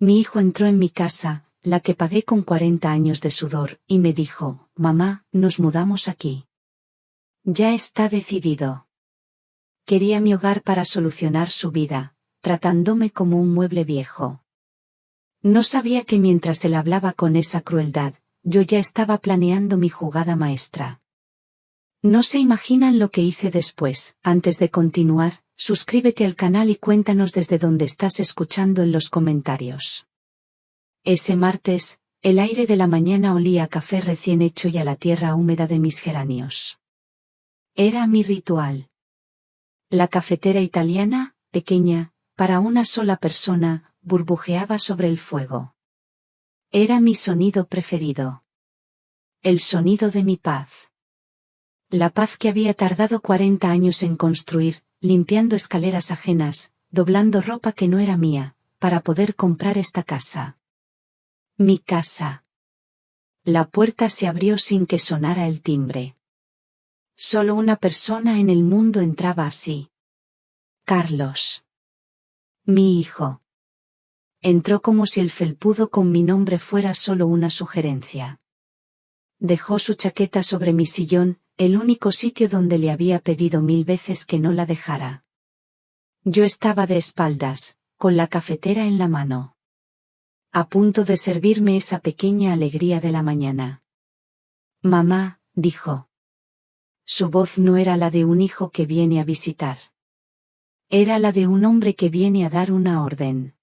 Mi hijo entró en mi casa, la que pagué con 40 años de sudor, y me dijo: «Mamá, nos mudamos aquí». Ya está decidido. Quería mi hogar para solucionar su vida, tratándome como un mueble viejo. No sabía que mientras él hablaba con esa crueldad, yo ya estaba planeando mi jugada maestra. No se imaginan lo que hice después. Antes de continuar, suscríbete al canal y cuéntanos desde dónde estás escuchando en los comentarios. Ese martes, el aire de la mañana olía a café recién hecho y a la tierra húmeda de mis geranios. Era mi ritual. La cafetera italiana, pequeña, para una sola persona, burbujeaba sobre el fuego. Era mi sonido preferido. El sonido de mi paz. La paz que había tardado 40 años en construir, limpiando escaleras ajenas, doblando ropa que no era mía, para poder comprar esta casa. Mi casa. La puerta se abrió sin que sonara el timbre. Solo una persona en el mundo entraba así. Carlos. Mi hijo. Entró como si el felpudo con mi nombre fuera solo una sugerencia. Dejó su chaqueta sobre mi sillón, el único sitio donde le había pedido 1000 veces que no la dejara. Yo estaba de espaldas, con la cafetera en la mano. A punto de servirme esa pequeña alegría de la mañana. «Mamá», dijo. Su voz no era la de un hijo que viene a visitar. Era la de un hombre que viene a dar una orden.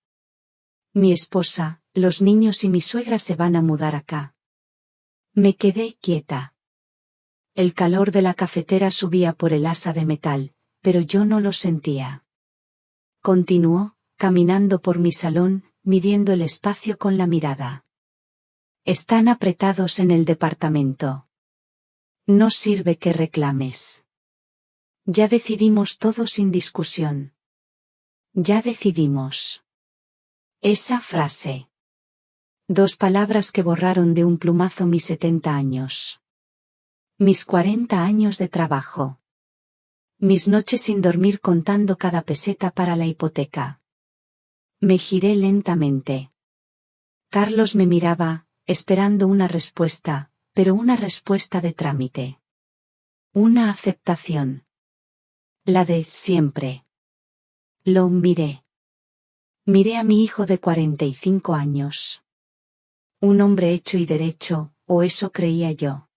«Mi esposa, los niños y mi suegra se van a mudar acá». Me quedé quieta. El calor de la cafetera subía por el asa de metal, pero yo no lo sentía. Continuó, caminando por mi salón, midiendo el espacio con la mirada. «Están apretados en el departamento. No sirve que reclames. Ya decidimos todo sin discusión. Ya decidimos». Esa frase. 2 palabras que borraron de un plumazo mis 70 años. Mis 40 años de trabajo. Mis noches sin dormir contando cada peseta para la hipoteca. Me giré lentamente. Carlos me miraba, esperando una respuesta, pero una respuesta de trámite. Una aceptación. La de siempre. Lo miré. Miré a mi hijo de 45 años. Un hombre hecho y derecho, o eso creía yo.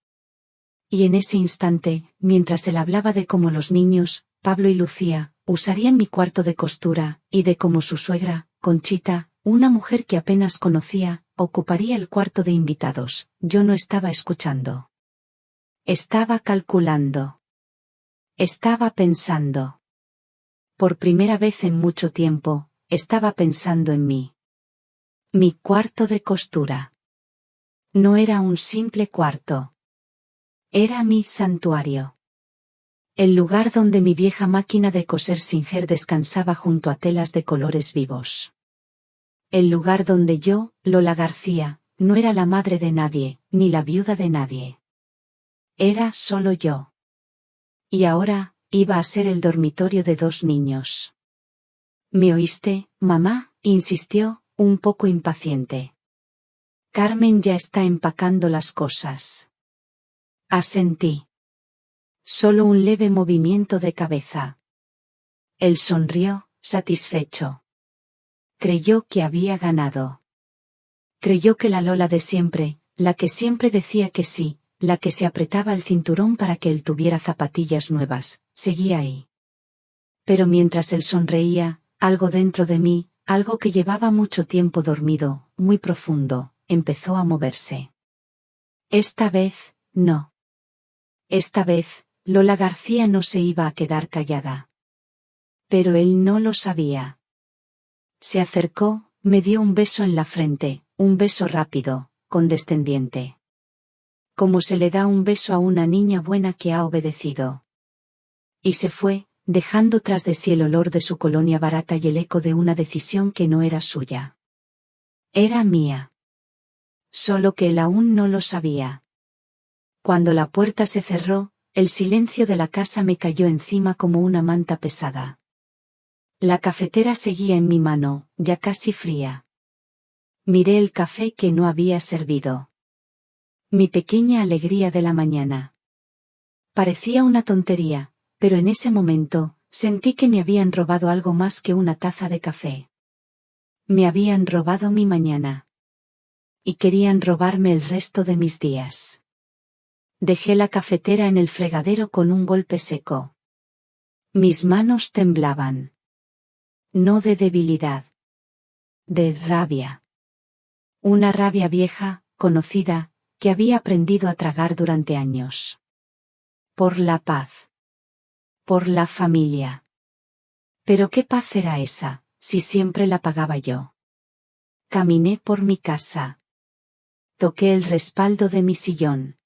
Y en ese instante, mientras él hablaba de cómo los niños, Pablo y Lucía, usarían mi cuarto de costura, y de cómo su suegra, Conchita, una mujer que apenas conocía, ocuparía el cuarto de invitados, yo no estaba escuchando. Estaba calculando. Estaba pensando. Por primera vez en mucho tiempo, estaba pensando en mí. Mi cuarto de costura. No era un simple cuarto. Era mi santuario. El lugar donde mi vieja máquina de coser Singer descansaba junto a telas de colores vivos. El lugar donde yo, Lola García, no era la madre de nadie, ni la viuda de nadie. Era solo yo. Y ahora, iba a ser el dormitorio de 2 niños. «¿Me oíste, mamá?», insistió, un poco impaciente. «Carmen ya está empacando las cosas». Asentí. Solo un leve movimiento de cabeza. Él sonrió, satisfecho. Creyó que había ganado. Creyó que la Lola de siempre, la que siempre decía que sí, la que se apretaba el cinturón para que él tuviera zapatillas nuevas, seguía ahí. Pero mientras él sonreía, algo dentro de mí, algo que llevaba mucho tiempo dormido, muy profundo, empezó a moverse. Esta vez, no. Esta vez, Lola García no se iba a quedar callada. Pero él no lo sabía. Se acercó, me dio un beso en la frente, un beso rápido, condescendiente. Como se le da un beso a una niña buena que ha obedecido. Y se fue, dejando tras de sí el olor de su colonia barata y el eco de una decisión que no era suya. Era mía. Solo que él aún no lo sabía. Cuando la puerta se cerró, el silencio de la casa me cayó encima como una manta pesada. La cafetera seguía en mi mano, ya casi fría. Miré el café que no había servido. Mi pequeña alegría de la mañana. Parecía una tontería, pero en ese momento, sentí que me habían robado algo más que una taza de café. Me habían robado mi mañana. Y querían robarme el resto de mis días. Dejé la cafetera en el fregadero con un golpe seco. Mis manos temblaban. No de debilidad. De rabia. Una rabia vieja, conocida, que había aprendido a tragar durante años. Por la paz. Por la familia. Pero ¿qué paz era esa, si siempre la pagaba yo? Caminé por mi casa. Toqué el respaldo de mi sillón.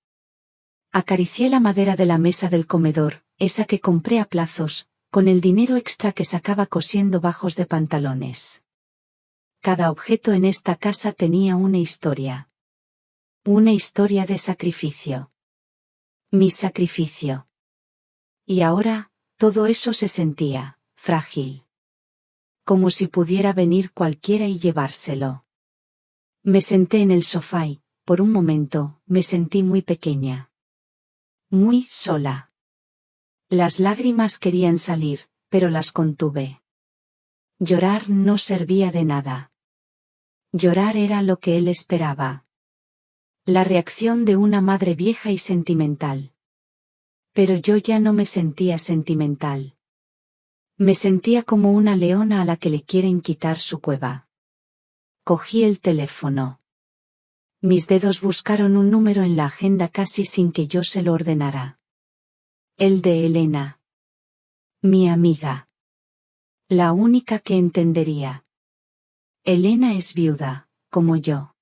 Acaricié la madera de la mesa del comedor, esa que compré a plazos, con el dinero extra que sacaba cosiendo bajos de pantalones. Cada objeto en esta casa tenía una historia. Una historia de sacrificio. Mi sacrificio. Y ahora, todo eso se sentía frágil. Como si pudiera venir cualquiera y llevárselo. Me senté en el sofá y, por un momento, me sentí muy pequeña. Muy sola. Las lágrimas querían salir, pero las contuve. Llorar no servía de nada. Llorar era lo que él esperaba. La reacción de una madre vieja y sentimental. Pero yo ya no me sentía sentimental. Me sentía como una leona a la que le quieren quitar su cueva. Cogí el teléfono. Mis dedos buscaron un número en la agenda casi sin que yo se lo ordenara. El de Elena. Mi amiga. La única que entendería. Elena es viuda, como yo.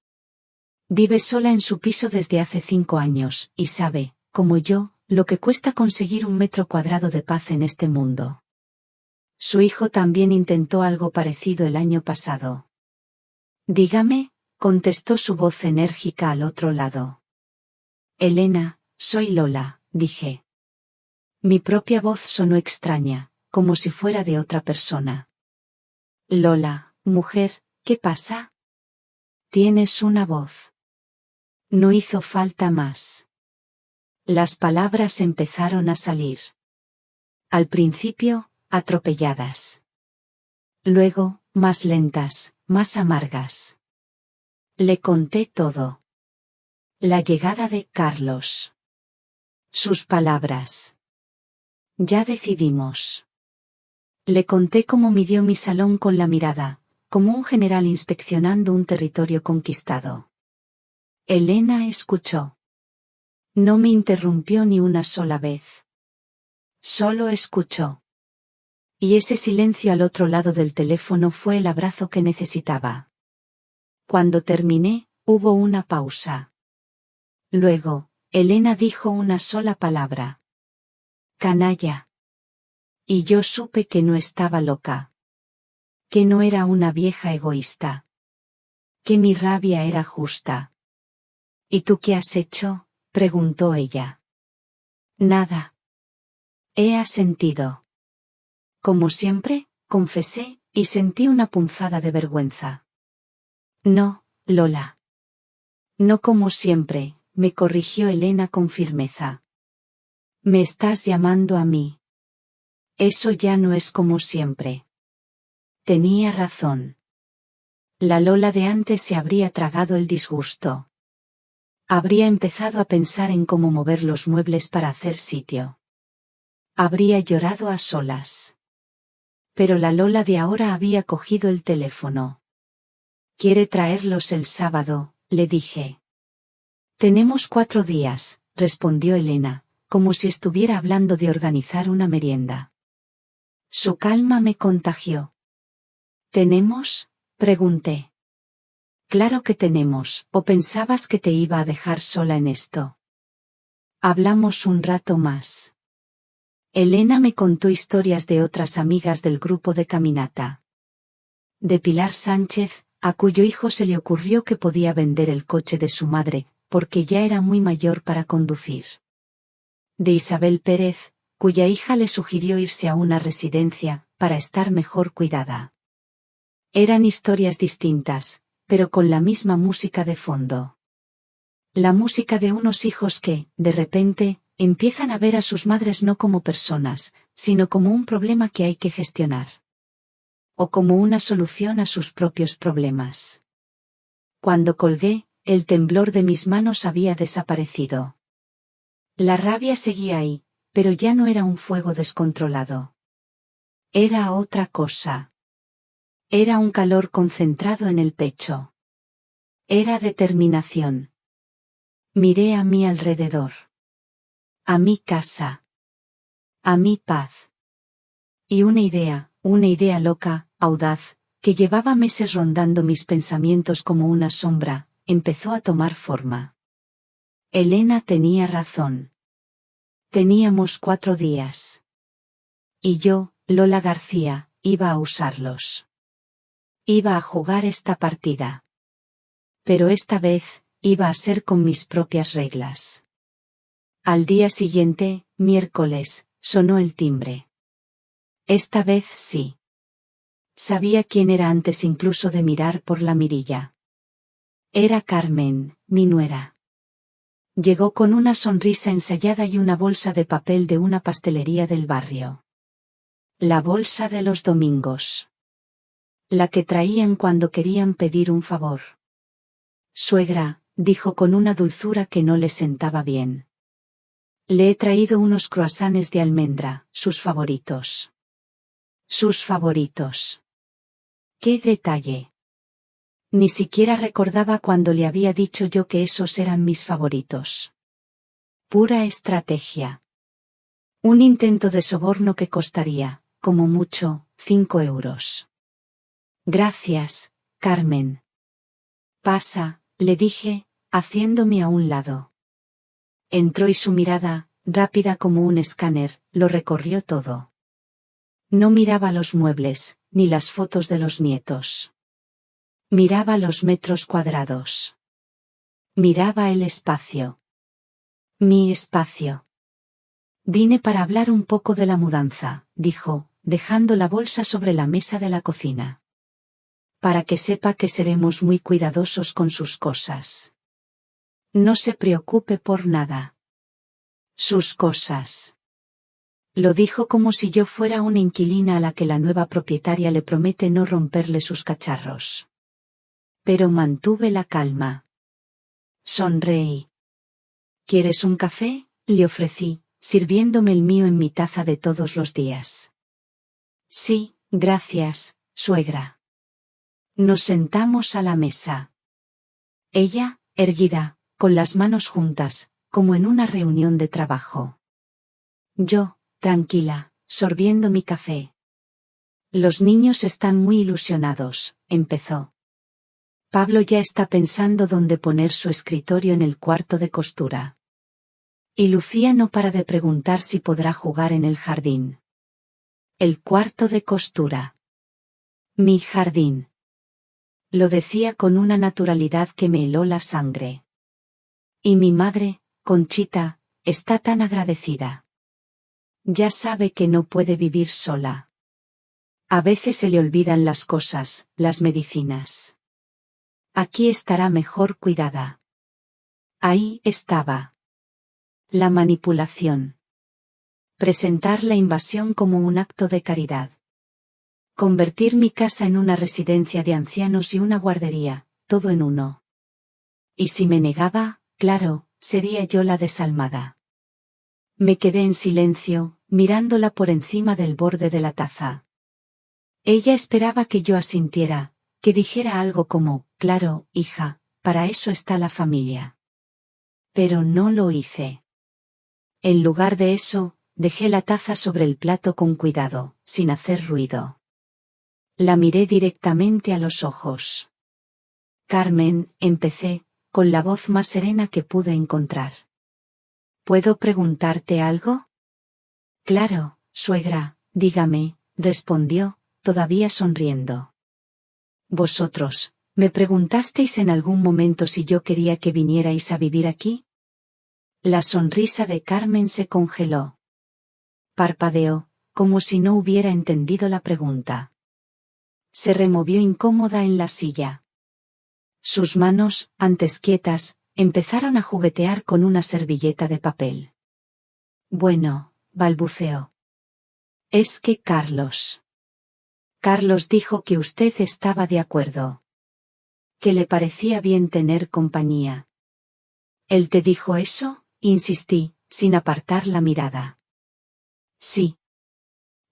Vive sola en su piso desde hace 5 años, y sabe, como yo, lo que cuesta conseguir 1 metro cuadrado de paz en este mundo. Su hijo también intentó algo parecido el año pasado. Dígame, contestó su voz enérgica al otro lado. Elena, soy Lola, dije. Mi propia voz sonó extraña, como si fuera de otra persona. Lola, mujer, ¿qué pasa? Tienes una voz. No hizo falta más. Las palabras empezaron a salir. Al principio, atropelladas. Luego, más lentas, más amargas. Le conté todo. La llegada de Carlos. Sus palabras. Ya decidimos. Le conté cómo midió mi salón con la mirada, como un general inspeccionando un territorio conquistado. Elena escuchó. No me interrumpió ni una sola vez. Solo escuchó. Y ese silencio al otro lado del teléfono fue el abrazo que necesitaba. Cuando terminé, hubo una pausa. Luego, Elena dijo una sola palabra. Canalla. Y yo supe que no estaba loca. Que no era una vieja egoísta. Que mi rabia era justa. ¿Y tú qué has hecho?, preguntó ella. Nada. He asentido. Como siempre, confesé, y sentí una punzada de vergüenza. No, Lola. No como siempre, me corrigió Elena con firmeza. Me estás llamando a mí. Eso ya no es como siempre. Tenía razón. La Lola de antes se habría tragado el disgusto. Habría empezado a pensar en cómo mover los muebles para hacer sitio. Habría llorado a solas. Pero la Lola de ahora había cogido el teléfono. ¿Quiere traerlos el sábado?, le dije. Tenemos 4 días, respondió Elena, como si estuviera hablando de organizar una merienda. Su calma me contagió. ¿Tenemos?, pregunté. Claro que tenemos, ¿o pensabas que te iba a dejar sola en esto? Hablamos un rato más. Elena me contó historias de otras amigas del grupo de caminata. De Pilar Sánchez, a cuyo hijo se le ocurrió que podía vender el coche de su madre, porque ya era muy mayor para conducir. De Isabel Pérez, cuya hija le sugirió irse a una residencia, para estar mejor cuidada. Eran historias distintas, pero con la misma música de fondo. La música de unos hijos que, de repente, empiezan a ver a sus madres no como personas, sino como un problema que hay que gestionar. O como una solución a sus propios problemas. Cuando colgué, el temblor de mis manos había desaparecido. La rabia seguía ahí, pero ya no era un fuego descontrolado. Era otra cosa. Era un calor concentrado en el pecho. Era determinación. Miré a mi alrededor. A mi casa. A mi paz. Y una idea loca, audaz, que llevaba meses rondando mis pensamientos como una sombra, empezó a tomar forma. Elena tenía razón. Teníamos 4 días. Y yo, Lola García, iba a usarlos. Iba a jugar esta partida. Pero esta vez, iba a ser con mis propias reglas. Al día siguiente, miércoles, sonó el timbre. Esta vez sí. Sabía quién era antes incluso de mirar por la mirilla. Era Carmen, mi nuera. Llegó con una sonrisa ensayada y una bolsa de papel de una pastelería del barrio. La bolsa de los domingos. La que traían cuando querían pedir un favor. Suegra, dijo con una dulzura que no le sentaba bien. Le he traído unos croissants de almendra, sus favoritos. Sus favoritos. ¡Qué detalle! Ni siquiera recordaba cuando le había dicho yo que esos eran mis favoritos. Pura estrategia. Un intento de soborno que costaría, como mucho, 5 euros. Gracias, Carmen. Pasa, le dije, haciéndome a un lado. Entró y su mirada, rápida como un escáner, lo recorrió todo. No miraba los muebles, ni las fotos de los nietos. Miraba los metros cuadrados. Miraba el espacio. Mi espacio. Vine para hablar un poco de la mudanza, dijo, dejando la bolsa sobre la mesa de la cocina. Para que sepa que seremos muy cuidadosos con sus cosas. No se preocupe por nada. Sus cosas. Lo dijo como si yo fuera una inquilina a la que la nueva propietaria le promete no romperle sus cacharros. Pero mantuve la calma. Sonreí. ¿Quieres un café?, le ofrecí, sirviéndome el mío en mi taza de todos los días. Sí, gracias, suegra. Nos sentamos a la mesa. Ella, erguida, con las manos juntas, como en una reunión de trabajo. Yo, tranquila, sorbiendo mi café. Los niños están muy ilusionados, empezó. Pablo ya está pensando dónde poner su escritorio en el cuarto de costura. Y Lucía no para de preguntar si podrá jugar en el jardín. El cuarto de costura. Mi jardín. Lo decía con una naturalidad que me heló la sangre. Y mi madre, Conchita, está tan agradecida. Ya sabe que no puede vivir sola. A veces se le olvidan las cosas, las medicinas. Aquí estará mejor cuidada. Ahí estaba. La manipulación. Presentar la invasión como un acto de caridad. Convertir mi casa en una residencia de ancianos y una guardería, todo en uno. Y si me negaba, claro, sería yo la desalmada. Me quedé en silencio, mirándola por encima del borde de la taza. Ella esperaba que yo asintiera, que dijera algo como, claro, hija, para eso está la familia. Pero no lo hice. En lugar de eso, dejé la taza sobre el plato con cuidado, sin hacer ruido. La miré directamente a los ojos. Carmen, empecé, con la voz más serena que pude encontrar. ¿Puedo preguntarte algo? Claro, suegra, dígame, respondió, todavía sonriendo. Vosotros, ¿me preguntasteis en algún momento si yo quería que vinierais a vivir aquí? La sonrisa de Carmen se congeló. Parpadeó, como si no hubiera entendido la pregunta. Se removió incómoda en la silla. Sus manos, antes quietas, empezaron a juguetear con una servilleta de papel. Bueno, balbuceó. Es que Carlos. Carlos dijo que usted estaba de acuerdo. Que le parecía bien tener compañía. ¿Él te dijo eso? Insistí, sin apartar la mirada. Sí.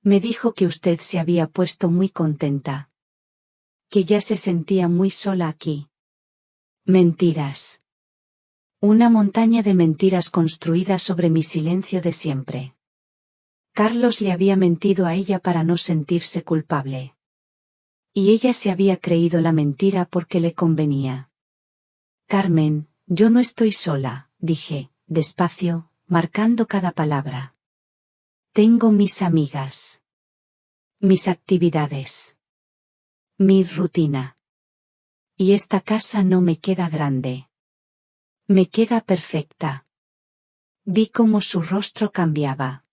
Me dijo que usted se había puesto muy contenta. Que ya se sentía muy sola aquí. Mentiras. Una montaña de mentiras construida sobre mi silencio de siempre. Carlos le había mentido a ella para no sentirse culpable. Y ella se había creído la mentira porque le convenía. Carmen, yo no estoy sola, dije, despacio, marcando cada palabra. Tengo mis amigas. Mis actividades. Mi rutina. Y esta casa no me queda grande. Me queda perfecta. Vi cómo su rostro cambiaba.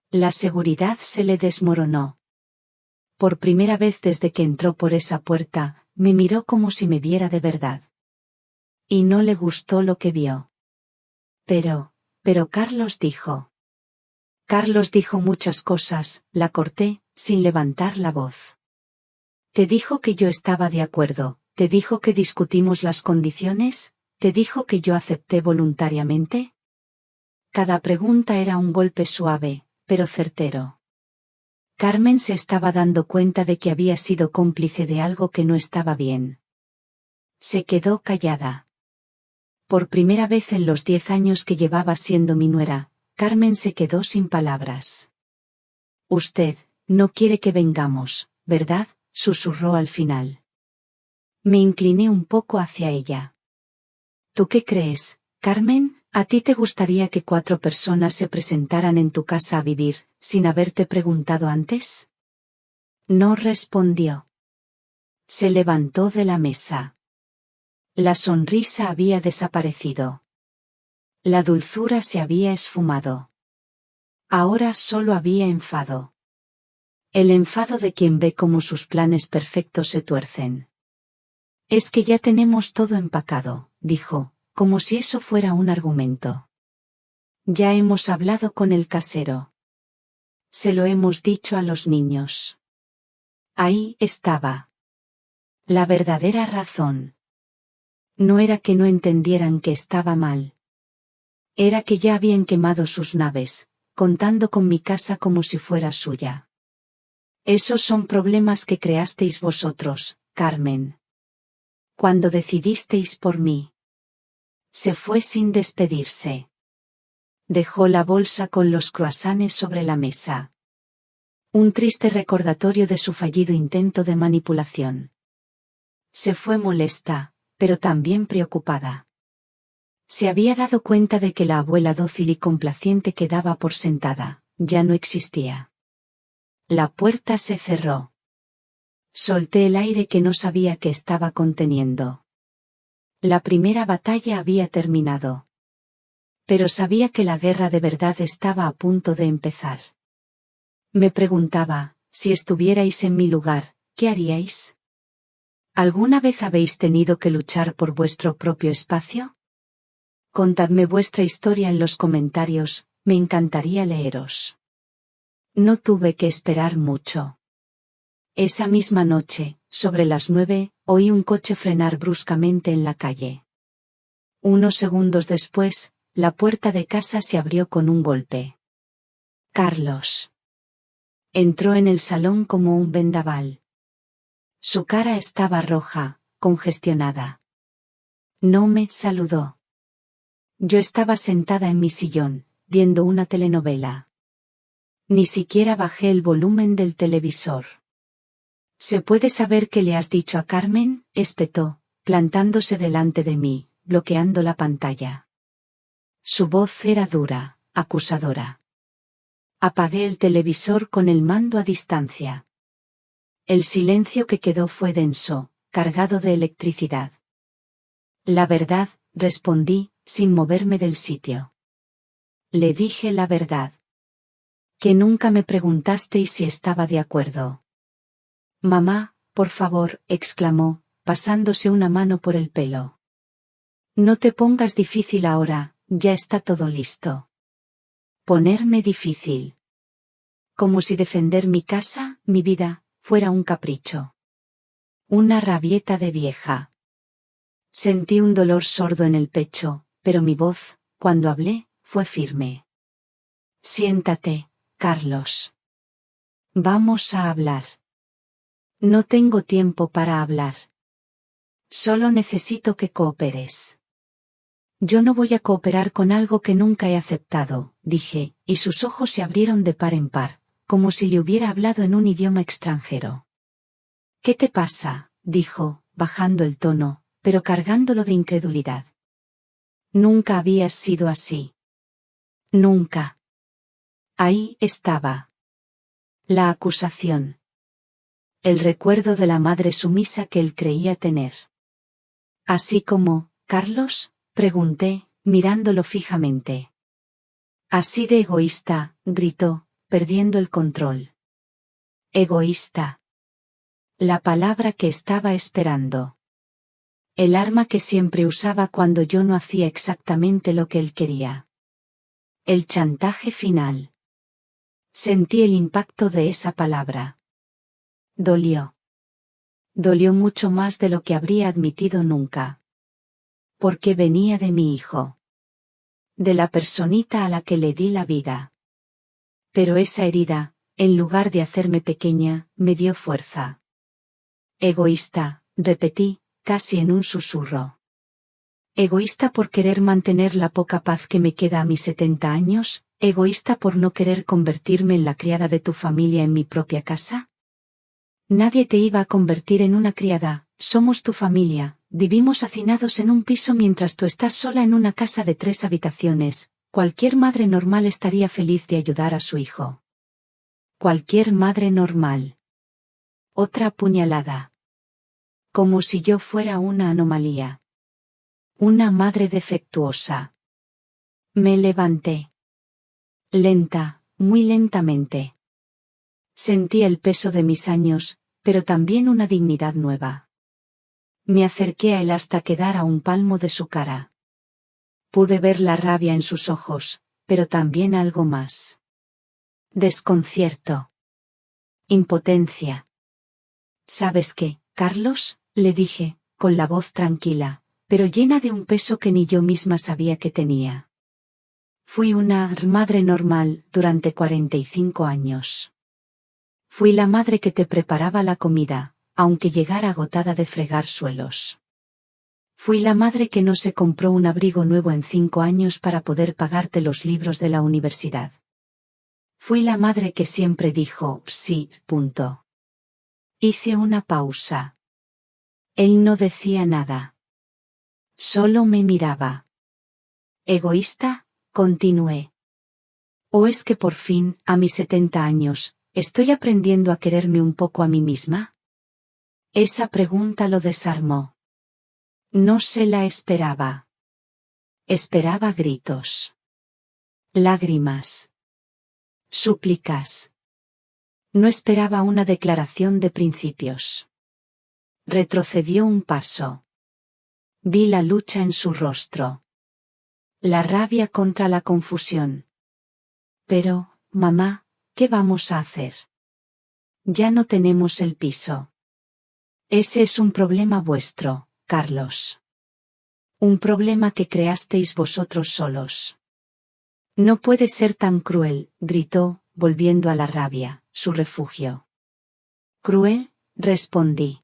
La seguridad se le desmoronó. Por primera vez desde que entró por esa puerta, me miró como si me viera de verdad. Y no le gustó lo que vio. Pero Carlos dijo. Carlos dijo muchas cosas, la corté, sin levantar la voz. Te dijo que yo estaba de acuerdo, te dijo que discutimos las condiciones, te dijo que yo acepté voluntariamente. Cada pregunta era un golpe suave, pero certero. Carmen se estaba dando cuenta de que había sido cómplice de algo que no estaba bien. Se quedó callada. Por primera vez en los 10 años que llevaba siendo mi nuera, Carmen se quedó sin palabras. Usted, no quiere que vengamos, ¿verdad?, susurró al final. Me incliné un poco hacia ella. ¿Tú qué crees, Carmen? ¿A ti te gustaría que 4 personas se presentaran en tu casa a vivir, sin haberte preguntado antes? No respondió. Se levantó de la mesa. La sonrisa había desaparecido. La dulzura se había esfumado. Ahora solo había enfado. El enfado de quien ve cómo sus planes perfectos se tuercen. Es que ya tenemos todo empacado, dijo, como si eso fuera un argumento. Ya hemos hablado con el casero. Se lo hemos dicho a los niños. Ahí estaba. La verdadera razón. No era que no entendieran que estaba mal. Era que ya habían quemado sus naves, contando con mi casa como si fuera suya. Esos son problemas que creasteis vosotros, Carmen. Cuando decidisteis por mí. Se fue sin despedirse. Dejó la bolsa con los croissants sobre la mesa. Un triste recordatorio de su fallido intento de manipulación. Se fue molesta, pero también preocupada. Se había dado cuenta de que la abuela dócil y complaciente que daba por sentada, ya no existía. La puerta se cerró. Solté el aire que no sabía que estaba conteniendo. La primera batalla había terminado. Pero sabía que la guerra de verdad estaba a punto de empezar. Me preguntaba, si estuvierais en mi lugar, ¿qué haríais? ¿Alguna vez habéis tenido que luchar por vuestro propio espacio? Contadme vuestra historia en los comentarios, me encantaría leeros. No tuve que esperar mucho. Esa misma noche, sobre las 9, oí un coche frenar bruscamente en la calle. Unos segundos después, la puerta de casa se abrió con un golpe. Carlos. Entró en el salón como un vendaval. Su cara estaba roja, congestionada. No me saludó. Yo estaba sentada en mi sillón, viendo una telenovela. Ni siquiera bajé el volumen del televisor. ¿Se puede saber qué le has dicho a Carmen?, espetó, plantándose delante de mí, bloqueando la pantalla. Su voz era dura, acusadora. Apagué el televisor con el mando a distancia. El silencio que quedó fue denso, cargado de electricidad. La verdad, respondí, sin moverme del sitio. Le dije la verdad. Que nunca me preguntasteis si estaba de acuerdo. Mamá, por favor, exclamó, pasándose una mano por el pelo. No te pongas difícil ahora, ya está todo listo. Ponerme difícil. Como si defender mi casa, mi vida, fuera un capricho. Una rabieta de vieja. Sentí un dolor sordo en el pecho, pero mi voz, cuando hablé, fue firme. Siéntate, Carlos. Vamos a hablar. No tengo tiempo para hablar. Solo necesito que cooperes. Yo no voy a cooperar con algo que nunca he aceptado, dije, y sus ojos se abrieron de par en par, como si le hubiera hablado en un idioma extranjero. ¿Qué te pasa?, dijo, bajando el tono, pero cargándolo de incredulidad. Nunca habías sido así. Nunca. Ahí estaba. La acusación. El recuerdo de la madre sumisa que él creía tener. Así como, Carlos, pregunté, mirándolo fijamente. Así de egoísta, gritó, perdiendo el control. Egoísta. La palabra que estaba esperando. El arma que siempre usaba cuando yo no hacía exactamente lo que él quería. El chantaje final. Sentí el impacto de esa palabra. Dolió. Dolió mucho más de lo que habría admitido nunca. Porque venía de mi hijo. De la personita a la que le di la vida. Pero esa herida, en lugar de hacerme pequeña, me dio fuerza. Egoísta, repetí, casi en un susurro. Egoísta por querer mantener la poca paz que me queda a mis 70 años, egoísta por no querer convertirme en la criada de tu familia en mi propia casa. Nadie te iba a convertir en una criada, somos tu familia, vivimos hacinados en un piso mientras tú estás sola en una casa de 3 habitaciones, cualquier madre normal estaría feliz de ayudar a su hijo. Cualquier madre normal. Otra puñalada. Como si yo fuera una anomalía. Una madre defectuosa. Me levanté. Lenta, muy lentamente. Sentí el peso de mis años, pero también una dignidad nueva. Me acerqué a él hasta quedar a un palmo de su cara. Pude ver la rabia en sus ojos, pero también algo más. Desconcierto. Impotencia. ¿Sabes qué, Carlos?, le dije, con la voz tranquila, pero llena de un peso que ni yo misma sabía que tenía. Fui una madre normal durante 45 años. Fui la madre que te preparaba la comida, aunque llegara agotada de fregar suelos. Fui la madre que no se compró un abrigo nuevo en 5 años para poder pagarte los libros de la universidad. Fui la madre que siempre dijo, sí, punto. Hice una pausa. Él no decía nada. Solo me miraba. ¿Egoísta?, continué. ¿O es que por fin, a mis 70 años, estoy aprendiendo a quererme un poco a mí misma? Esa pregunta lo desarmó. No se la esperaba. Esperaba gritos. Lágrimas. Súplicas. No esperaba una declaración de principios. Retrocedió un paso. Vi la lucha en su rostro. La rabia contra la confusión. Pero, mamá, ¿qué vamos a hacer? Ya no tenemos el piso. Ese es un problema vuestro, Carlos. Un problema que creasteis vosotros solos. No puede ser tan cruel, gritó, volviendo a la rabia, su refugio. ¿Cruel?, respondí.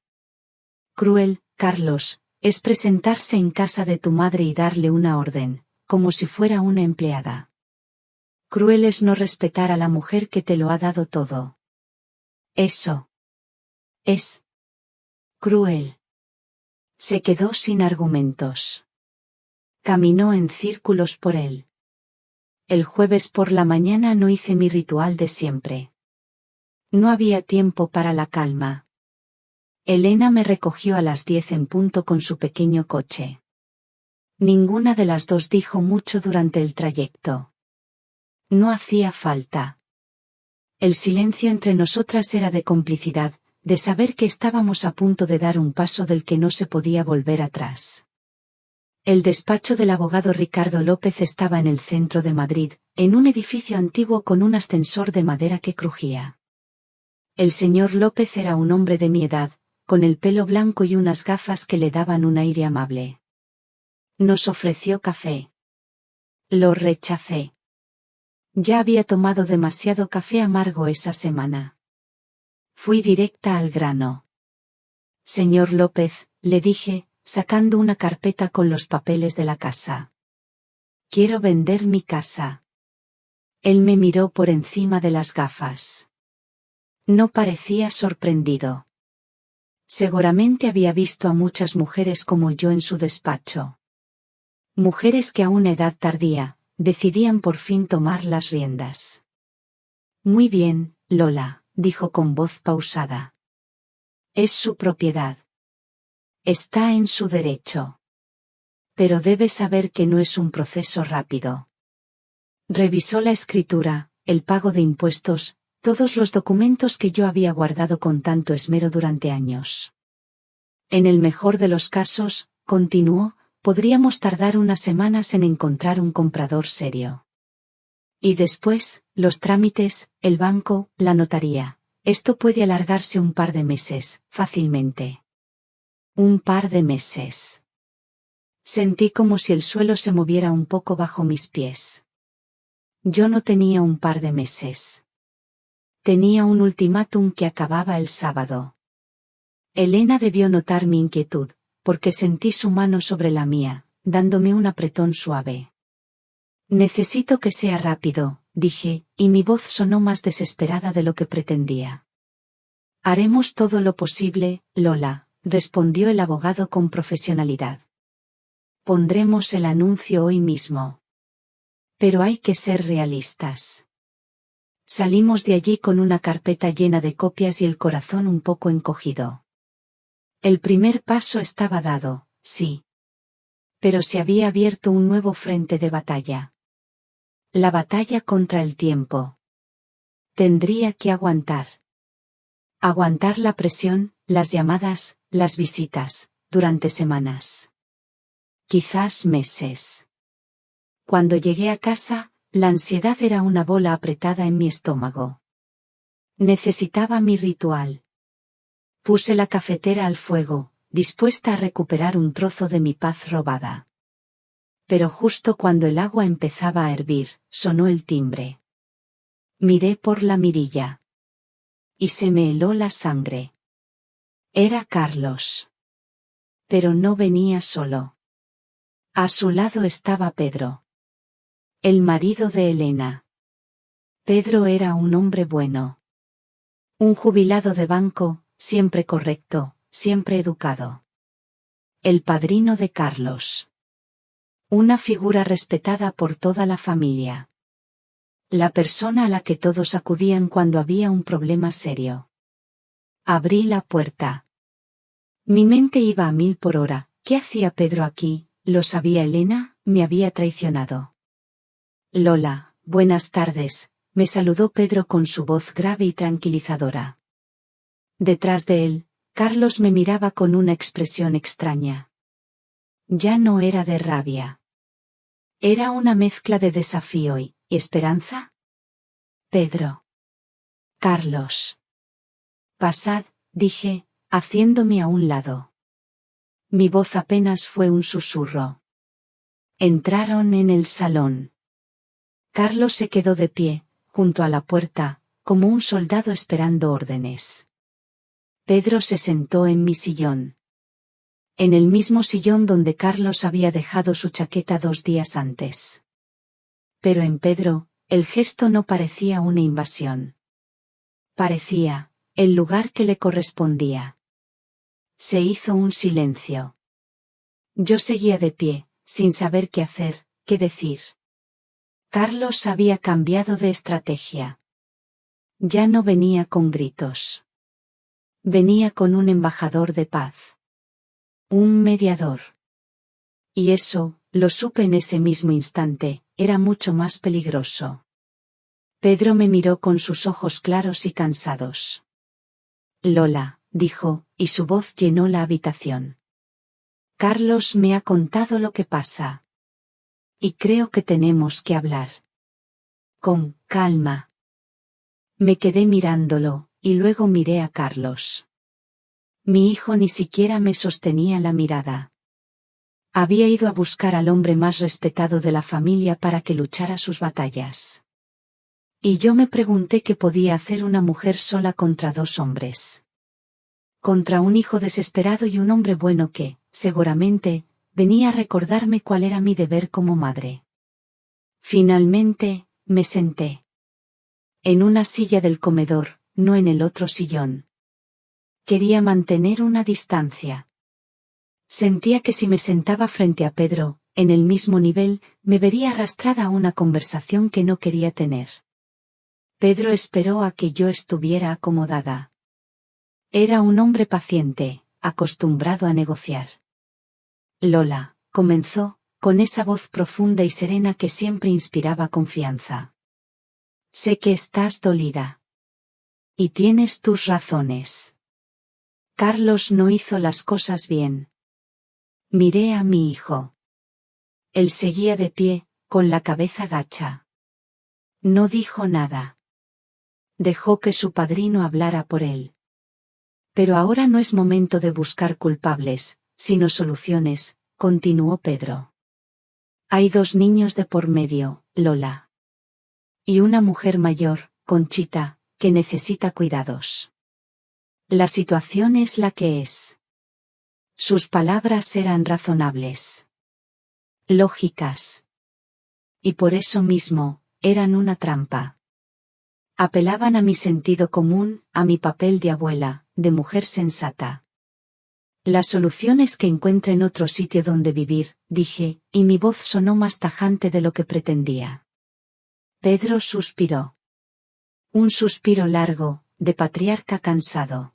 Cruel, Carlos, es presentarse en casa de tu madre y darle una orden, como si fuera una empleada. Cruel es no respetar a la mujer que te lo ha dado todo. Eso. Es. Cruel. Se quedó sin argumentos. Caminó en círculos por él. El jueves por la mañana no hice mi ritual de siempre. No había tiempo para la calma. Elena me recogió a las 10 en punto con su pequeño coche. Ninguna de las dos dijo mucho durante el trayecto. No hacía falta. El silencio entre nosotras era de complicidad, de saber que estábamos a punto de dar un paso del que no se podía volver atrás. El despacho del abogado Ricardo López estaba en el centro de Madrid, en un edificio antiguo con un ascensor de madera que crujía. El señor López era un hombre de mi edad, con el pelo blanco y unas gafas que le daban un aire amable. Nos ofreció café. Lo rechacé. Ya había tomado demasiado café amargo esa semana. Fui directa al grano. Señor López, le dije, sacando una carpeta con los papeles de la casa. Quiero vender mi casa. Él me miró por encima de las gafas. No parecía sorprendido. Seguramente había visto a muchas mujeres como yo en su despacho. Mujeres que a una edad tardía, decidían por fin tomar las riendas. Muy bien, Lola, dijo con voz pausada. Es su propiedad. Está en su derecho. Pero debe saber que no es un proceso rápido. Revisó la escritura, el pago de impuestos, todos los documentos que yo había guardado con tanto esmero durante años. En el mejor de los casos, continuó, podríamos tardar unas semanas en encontrar un comprador serio. Y después, los trámites, el banco, la notaría. Esto puede alargarse un par de meses, fácilmente. Un par de meses. Sentí como si el suelo se moviera un poco bajo mis pies. Yo no tenía un par de meses. Tenía un ultimátum que acababa el sábado. Elena debió notar mi inquietud, porque sentí su mano sobre la mía, dándome un apretón suave. Necesito que sea rápido, dije, y mi voz sonó más desesperada de lo que pretendía. Haremos todo lo posible, Lola, respondió el abogado con profesionalidad. Pondremos el anuncio hoy mismo. Pero hay que ser realistas. Salimos de allí con una carpeta llena de copias y el corazón un poco encogido. El primer paso estaba dado, sí. Pero se había abierto un nuevo frente de batalla. La batalla contra el tiempo. Tendría que aguantar. Aguantar la presión, las llamadas, las visitas, durante semanas. Quizás meses. Cuando llegué a casa, la ansiedad era una bola apretada en mi estómago. Necesitaba mi ritual. Puse la cafetera al fuego, dispuesta a recuperar un trozo de mi paz robada. Pero justo cuando el agua empezaba a hervir, sonó el timbre. Miré por la mirilla. Y se me heló la sangre. Era Carlos. Pero no venía solo. A su lado estaba Pedro. El marido de Elena. Pedro era un hombre bueno. Un jubilado de banco, siempre correcto, siempre educado. El padrino de Carlos. Una figura respetada por toda la familia. La persona a la que todos acudían cuando había un problema serio. Abrí la puerta. Mi mente iba a 1000 por hora. ¿Qué hacía Pedro aquí? ¿Lo sabía Elena? Me había traicionado. Lola, buenas tardes, me saludó Pedro con su voz grave y tranquilizadora. Detrás de él, Carlos me miraba con una expresión extraña. Ya no era de rabia. Era una mezcla de desafío y esperanza. Pedro. Carlos. Pasad, dije, haciéndome a un lado. Mi voz apenas fue un susurro. Entraron en el salón. Carlos se quedó de pie, junto a la puerta, como un soldado esperando órdenes. Pedro se sentó en mi sillón. En el mismo sillón donde Carlos había dejado su chaqueta 2 días antes. Pero en Pedro, el gesto no parecía una invasión. Parecía, el lugar que le correspondía. Se hizo un silencio. Yo seguía de pie, sin saber qué hacer, qué decir. Carlos había cambiado de estrategia. Ya no venía con gritos. Venía con un embajador de paz. Un mediador. Y eso, lo supe en ese mismo instante, era mucho más peligroso. Pedro me miró con sus ojos claros y cansados. Lola, dijo, y su voz llenó la habitación. Carlos me ha contado lo que pasa. Y creo que tenemos que hablar. Con calma. Me quedé mirándolo, y luego miré a Carlos. Mi hijo ni siquiera me sostenía la mirada. Había ido a buscar al hombre más respetado de la familia para que luchara sus batallas. Y yo me pregunté qué podía hacer una mujer sola contra dos hombres. Contra un hijo desesperado y un hombre bueno que, seguramente, venía a recordarme cuál era mi deber como madre. Finalmente, me senté. En una silla del comedor, no en el otro sillón. Quería mantener una distancia. Sentía que si me sentaba frente a Pedro, en el mismo nivel, me vería arrastrada a una conversación que no quería tener. Pedro esperó a que yo estuviera acomodada. Era un hombre paciente, acostumbrado a negociar. Lola, comenzó, con esa voz profunda y serena que siempre inspiraba confianza. Sé que estás dolida. Y tienes tus razones. Carlos no hizo las cosas bien. Miré a mi hijo. Él seguía de pie, con la cabeza gacha. No dijo nada. Dejó que su padrino hablara por él. Pero ahora no es momento de buscar culpables, sino soluciones, continuó Pedro. Hay dos niños de por medio, Lola. Y una mujer mayor, Conchita, que necesita cuidados. La situación es la que es. Sus palabras eran razonables. Lógicas. Y por eso mismo, eran una trampa. Apelaban a mi sentido común, a mi papel de abuela, de mujer sensata. La solución es que encuentren otro sitio donde vivir, dije, y mi voz sonó más tajante de lo que pretendía. Pedro suspiró. Un suspiro largo, de patriarca cansado.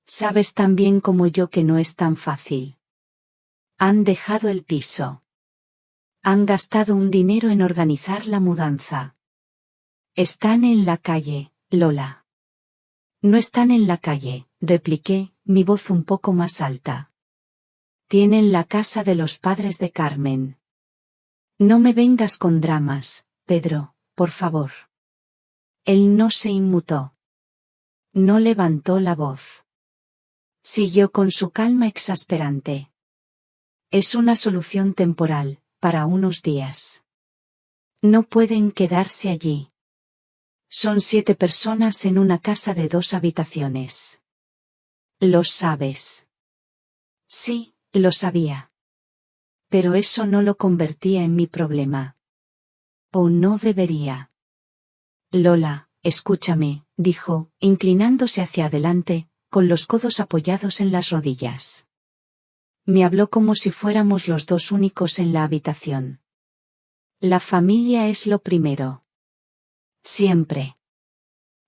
Sabes tan bien como yo que no es tan fácil. Han dejado el piso. Han gastado un dinero en organizar la mudanza. Están en la calle, Lola. No están en la calle, repliqué, mi voz un poco más alta. Tienen la casa de los padres de Carmen. No me vengas con dramas, Pedro, por favor. Él no se inmutó. No levantó la voz. Siguió con su calma exasperante. Es una solución temporal, para unos días. No pueden quedarse allí. Son 7 personas en una casa de 2 habitaciones. ¿Lo sabes? Sí, lo sabía. Pero eso no lo convertía en mi problema. O no debería. Lola, escúchame, dijo, inclinándose hacia adelante, con los codos apoyados en las rodillas. Me habló como si fuéramos los dos únicos en la habitación. La familia es lo primero. Siempre.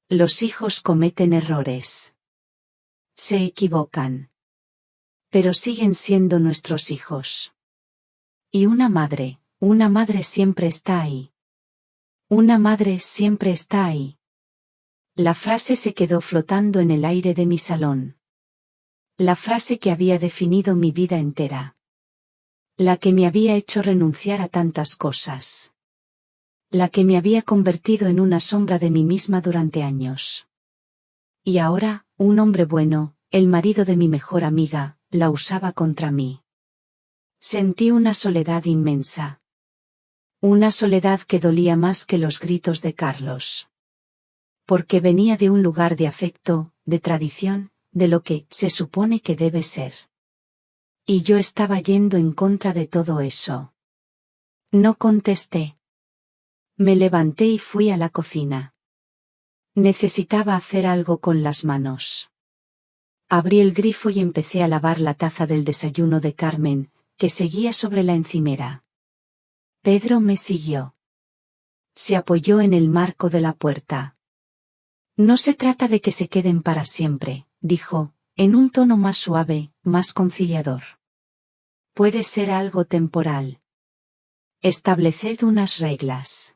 Los hijos cometen errores. Se equivocan. Pero siguen siendo nuestros hijos. Y una madre siempre está ahí. Una madre siempre está ahí. La frase se quedó flotando en el aire de mi salón. La frase que había definido mi vida entera. La que me había hecho renunciar a tantas cosas. La que me había convertido en una sombra de mí misma durante años. Y ahora, un hombre bueno, el marido de mi mejor amiga, la usaba contra mí. Sentí una soledad inmensa. Una soledad que dolía más que los gritos de Carlos. Porque venía de un lugar de afecto, de tradición, de lo que se supone que debe ser. Y yo estaba yendo en contra de todo eso. No contesté. Me levanté y fui a la cocina. Necesitaba hacer algo con las manos. Abrí el grifo y empecé a lavar la taza del desayuno de Carmen, que seguía sobre la encimera. Pedro me siguió. Se apoyó en el marco de la puerta. No se trata de que se queden para siempre, dijo, en un tono más suave, más conciliador. Puede ser algo temporal. Estableced unas reglas.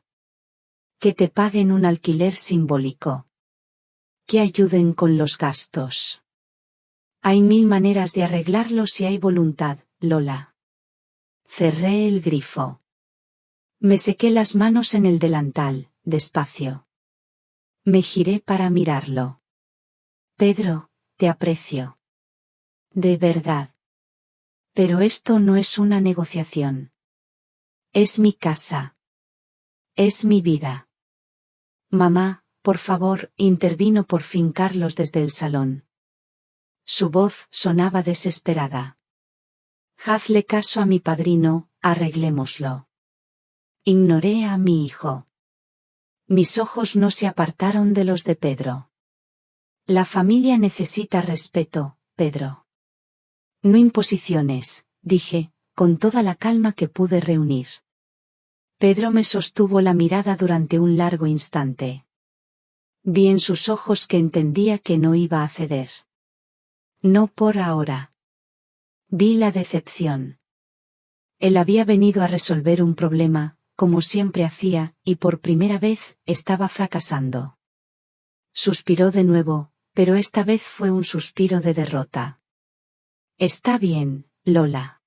Que te paguen un alquiler simbólico. Que ayuden con los gastos. Hay mil maneras de arreglarlo si hay voluntad, Lola. Cerré el grifo. Me sequé las manos en el delantal, despacio. Me giré para mirarlo. Pedro, te aprecio. De verdad. Pero esto no es una negociación. Es mi casa. Es mi vida. Mamá, por favor, intervino por fin Carlos desde el salón. Su voz sonaba desesperada. Hazle caso a mi padrino, arreglémoslo. Ignoré a mi hijo. Mis ojos no se apartaron de los de Pedro. La familia necesita respeto, Pedro. No imposiciones, dije, con toda la calma que pude reunir. Pedro me sostuvo la mirada durante un largo instante. Vi en sus ojos que entendía que no iba a ceder. No por ahora. Vi la decepción. Él había venido a resolver un problema, como siempre hacía, y por primera vez, estaba fracasando. Suspiró de nuevo, pero esta vez fue un suspiro de derrota. Está bien, Lola.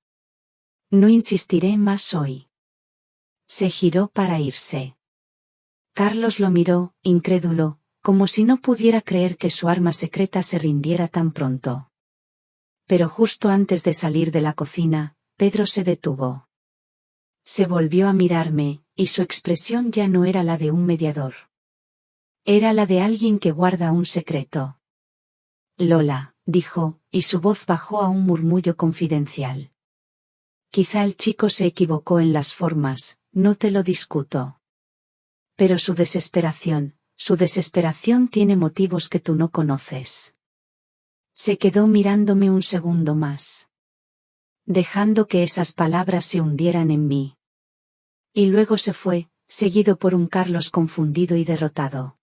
No insistiré más hoy. Se giró para irse. Carlos lo miró, incrédulo, como si no pudiera creer que su arma secreta se rindiera tan pronto. Pero justo antes de salir de la cocina, Pedro se detuvo. Se volvió a mirarme, y su expresión ya no era la de un mediador. Era la de alguien que guarda un secreto. Lola, dijo, y su voz bajó a un murmullo confidencial. Quizá el chico se equivocó en las formas, no te lo discuto. Pero su desesperación tiene motivos que tú no conoces. Se quedó mirándome un segundo más, dejando que esas palabras se hundieran en mí. Y luego se fue, seguido por un Carlos confundido y derrotado.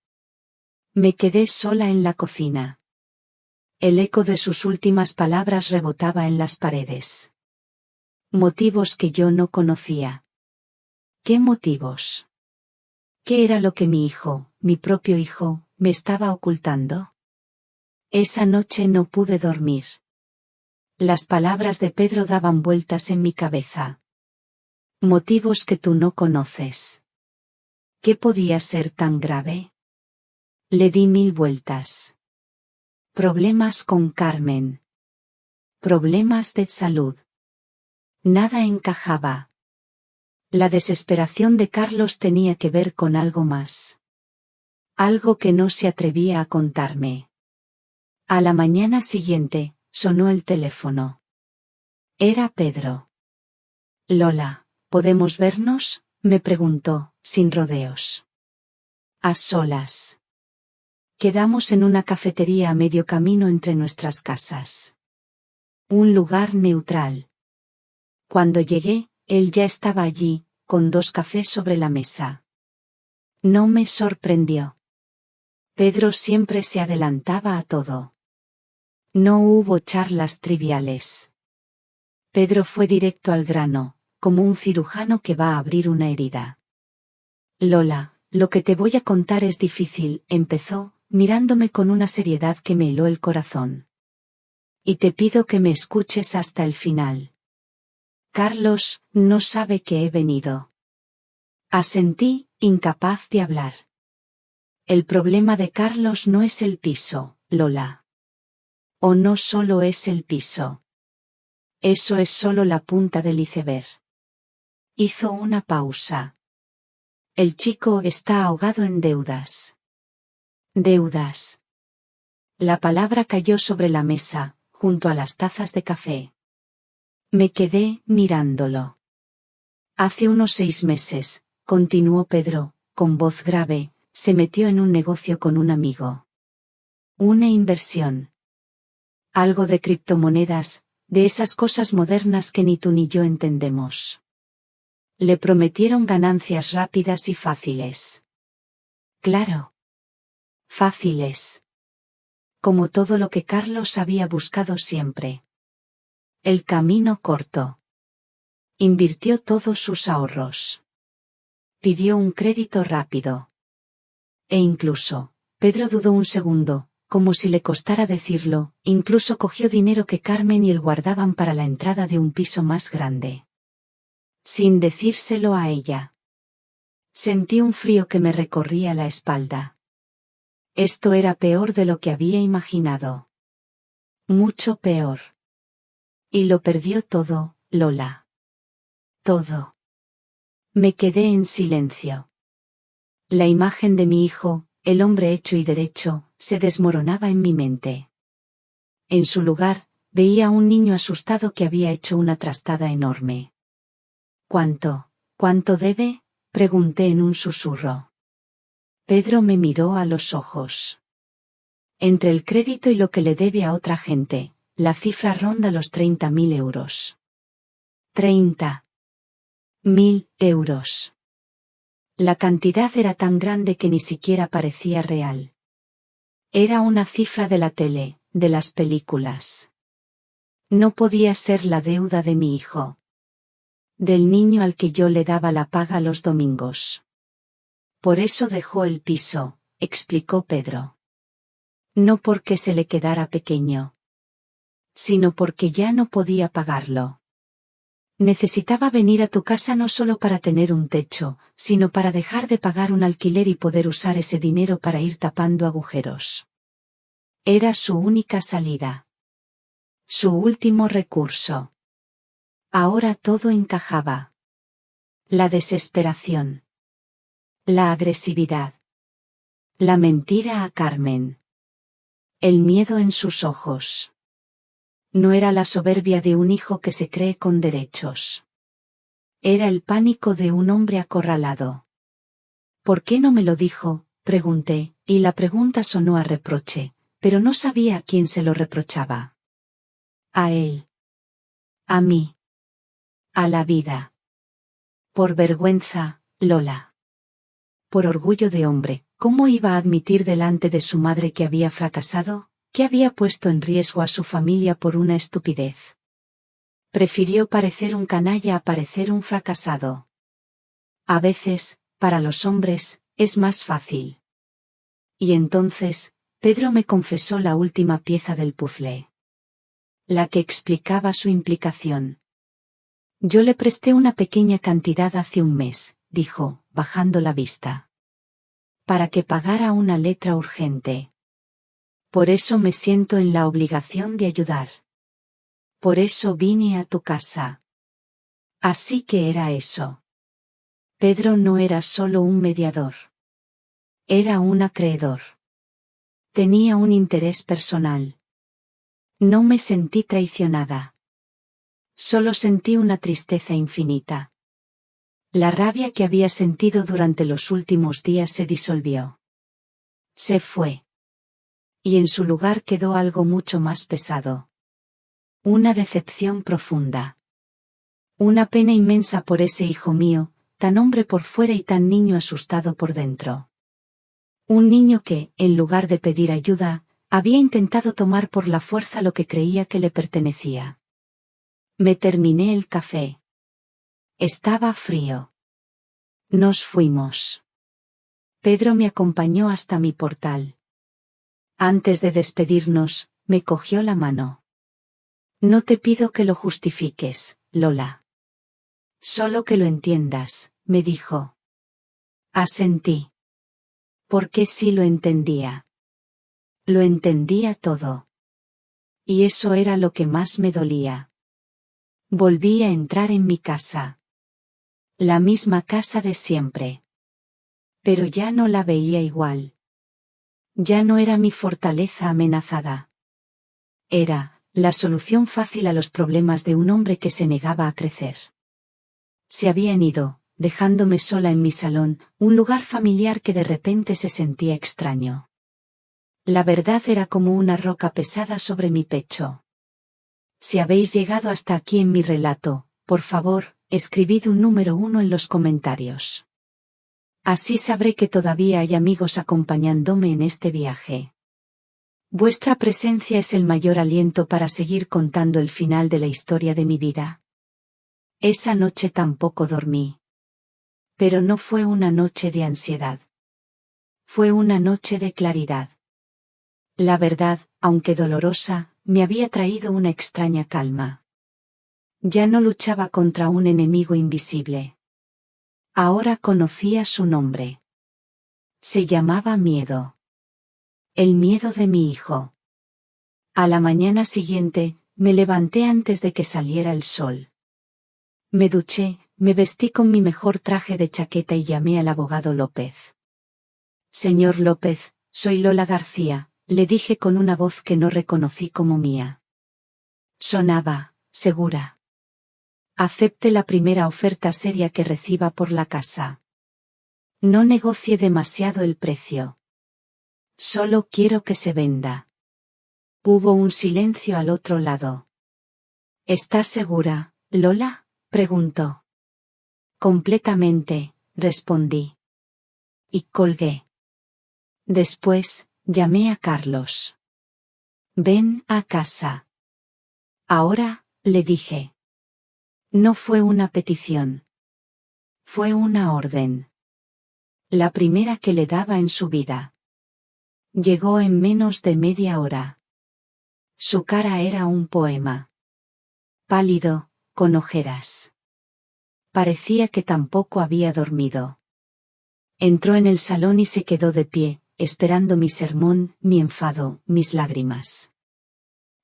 Me quedé sola en la cocina. El eco de sus últimas palabras rebotaba en las paredes. Motivos que yo no conocía. ¿Qué motivos? ¿Qué era lo que mi hijo, mi propio hijo, me estaba ocultando? Esa noche no pude dormir. Las palabras de Pedro daban vueltas en mi cabeza. Motivos que tú no conoces. ¿Qué podía ser tan grave? Le di 1000 vueltas. Problemas con Carmen. Problemas de salud. Nada encajaba. La desesperación de Carlos tenía que ver con algo más. Algo que no se atrevía a contarme. A la mañana siguiente, sonó el teléfono. Era Pedro. Lola, ¿podemos vernos?, me preguntó, sin rodeos. A solas. Quedamos en una cafetería a medio camino entre nuestras casas. Un lugar neutral. Cuando llegué, él ya estaba allí, con 2 cafés sobre la mesa. No me sorprendió. Pedro siempre se adelantaba a todo. No hubo charlas triviales. Pedro fue directo al grano, como un cirujano que va a abrir una herida. Lola, lo que te voy a contar es difícil, empezó, mirándome con una seriedad que me heló el corazón. Y te pido que me escuches hasta el final. Carlos no sabe que he venido. Asentí, incapaz de hablar. El problema de Carlos no es el piso, Lola. O no solo es el piso. Eso es solo la punta del iceberg. Hizo una pausa. El chico está ahogado en deudas. Deudas. La palabra cayó sobre la mesa, junto a las tazas de café. Me quedé mirándolo. Hace unos 6 meses, continuó Pedro, con voz grave, se metió en un negocio con un amigo. Una inversión. Algo de criptomonedas, de esas cosas modernas que ni tú ni yo entendemos. Le prometieron ganancias rápidas y fáciles. Claro. Fáciles. Como todo lo que Carlos había buscado siempre. El camino corto. Invirtió todos sus ahorros. Pidió un crédito rápido. E incluso, Pedro dudó un segundo, como si le costara decirlo, incluso cogió dinero que Carmen y él guardaban para la entrada de un piso más grande. Sin decírselo a ella. Sentí un frío que me recorría la espalda. Esto era peor de lo que había imaginado. Mucho peor. Y lo perdió todo, Lola. Todo. Me quedé en silencio. La imagen de mi hijo, el hombre hecho y derecho, se desmoronaba en mi mente. En su lugar, veía a un niño asustado que había hecho una trastada enorme. ¿Cuánto debe?, pregunté en un susurro. Pedro me miró a los ojos. Entre el crédito y lo que le debe a otra gente, la cifra ronda los 30.000 euros. 30.000 euros. La cantidad era tan grande que ni siquiera parecía real. Era una cifra de la tele, de las películas. No podía ser la deuda de mi hijo. Del niño al que yo le daba la paga los domingos. Por eso dejó el piso, explicó Pedro. No porque se le quedara pequeño, sino porque ya no podía pagarlo. Necesitaba venir a tu casa no solo para tener un techo, sino para dejar de pagar un alquiler y poder usar ese dinero para ir tapando agujeros. Era su única salida. Su último recurso. Ahora todo encajaba. La desesperación. La agresividad. La mentira a Carmen. El miedo en sus ojos. No era la soberbia de un hijo que se cree con derechos. Era el pánico de un hombre acorralado. ¿Por qué no me lo dijo?, pregunté, y la pregunta sonó a reproche, pero no sabía a quién se lo reprochaba. A él. A mí. A la vida. Por vergüenza, Lola. Por orgullo de hombre, ¿cómo iba a admitir delante de su madre que había fracasado, que había puesto en riesgo a su familia por una estupidez? Prefirió parecer un canalla a parecer un fracasado. A veces, para los hombres, es más fácil. Y entonces, Pedro me confesó la última pieza del puzzle. La que explicaba su implicación. Yo le presté una pequeña cantidad hace un mes, dijo, bajando la vista. Para que pagara una letra urgente. Por eso me siento en la obligación de ayudar. Por eso vine a tu casa. Así que era eso. Pedro no era solo un mediador. Era un acreedor. Tenía un interés personal. No me sentí traicionada. Solo sentí una tristeza infinita. La rabia que había sentido durante los últimos días se disolvió. Se fue. Y en su lugar quedó algo mucho más pesado. Una decepción profunda. Una pena inmensa por ese hijo mío, tan hombre por fuera y tan niño asustado por dentro. Un niño que, en lugar de pedir ayuda, había intentado tomar por la fuerza lo que creía que le pertenecía. Me terminé el café. Estaba frío. Nos fuimos. Pedro me acompañó hasta mi portal. Antes de despedirnos, me cogió la mano. No te pido que lo justifiques, Lola. Solo que lo entiendas, me dijo. Asentí. Porque sí lo entendía. Lo entendía todo. Y eso era lo que más me dolía. Volví a entrar en mi casa. La misma casa de siempre. Pero ya no la veía igual. Ya no era mi fortaleza amenazada. Era la solución fácil a los problemas de un hombre que se negaba a crecer. Se habían ido, dejándome sola en mi salón, un lugar familiar que de repente se sentía extraño. La verdad era como una roca pesada sobre mi pecho. Si habéis llegado hasta aquí en mi relato, por favor, escribid un número 1 en los comentarios. Así sabré que todavía hay amigos acompañándome en este viaje. Vuestra presencia es el mayor aliento para seguir contando el final de la historia de mi vida. Esa noche tampoco dormí. Pero no fue una noche de ansiedad. Fue una noche de claridad. La verdad, aunque dolorosa, me había traído una extraña calma. Ya no luchaba contra un enemigo invisible. Ahora conocía su nombre. Se llamaba miedo. El miedo de mi hijo. A la mañana siguiente, me levanté antes de que saliera el sol. Me duché, me vestí con mi mejor traje de chaqueta y llamé al abogado López. Señor López, soy Lola García, le dije con una voz que no reconocí como mía. Sonaba, segura. Acepte la primera oferta seria que reciba por la casa. No negocie demasiado el precio. Solo quiero que se venda. Hubo un silencio al otro lado. ¿Estás segura, Lola?, preguntó. Completamente, respondí. Y colgué. Después, llamé a Carlos. Ven a casa. Ahora, le dije. No fue una petición. Fue una orden. La primera que le daba en su vida. Llegó en menos de media hora. Su cara era un poema. Pálido, con ojeras. Parecía que tampoco había dormido. Entró en el salón y se quedó de pie, esperando mi sermón, mi enfado, mis lágrimas.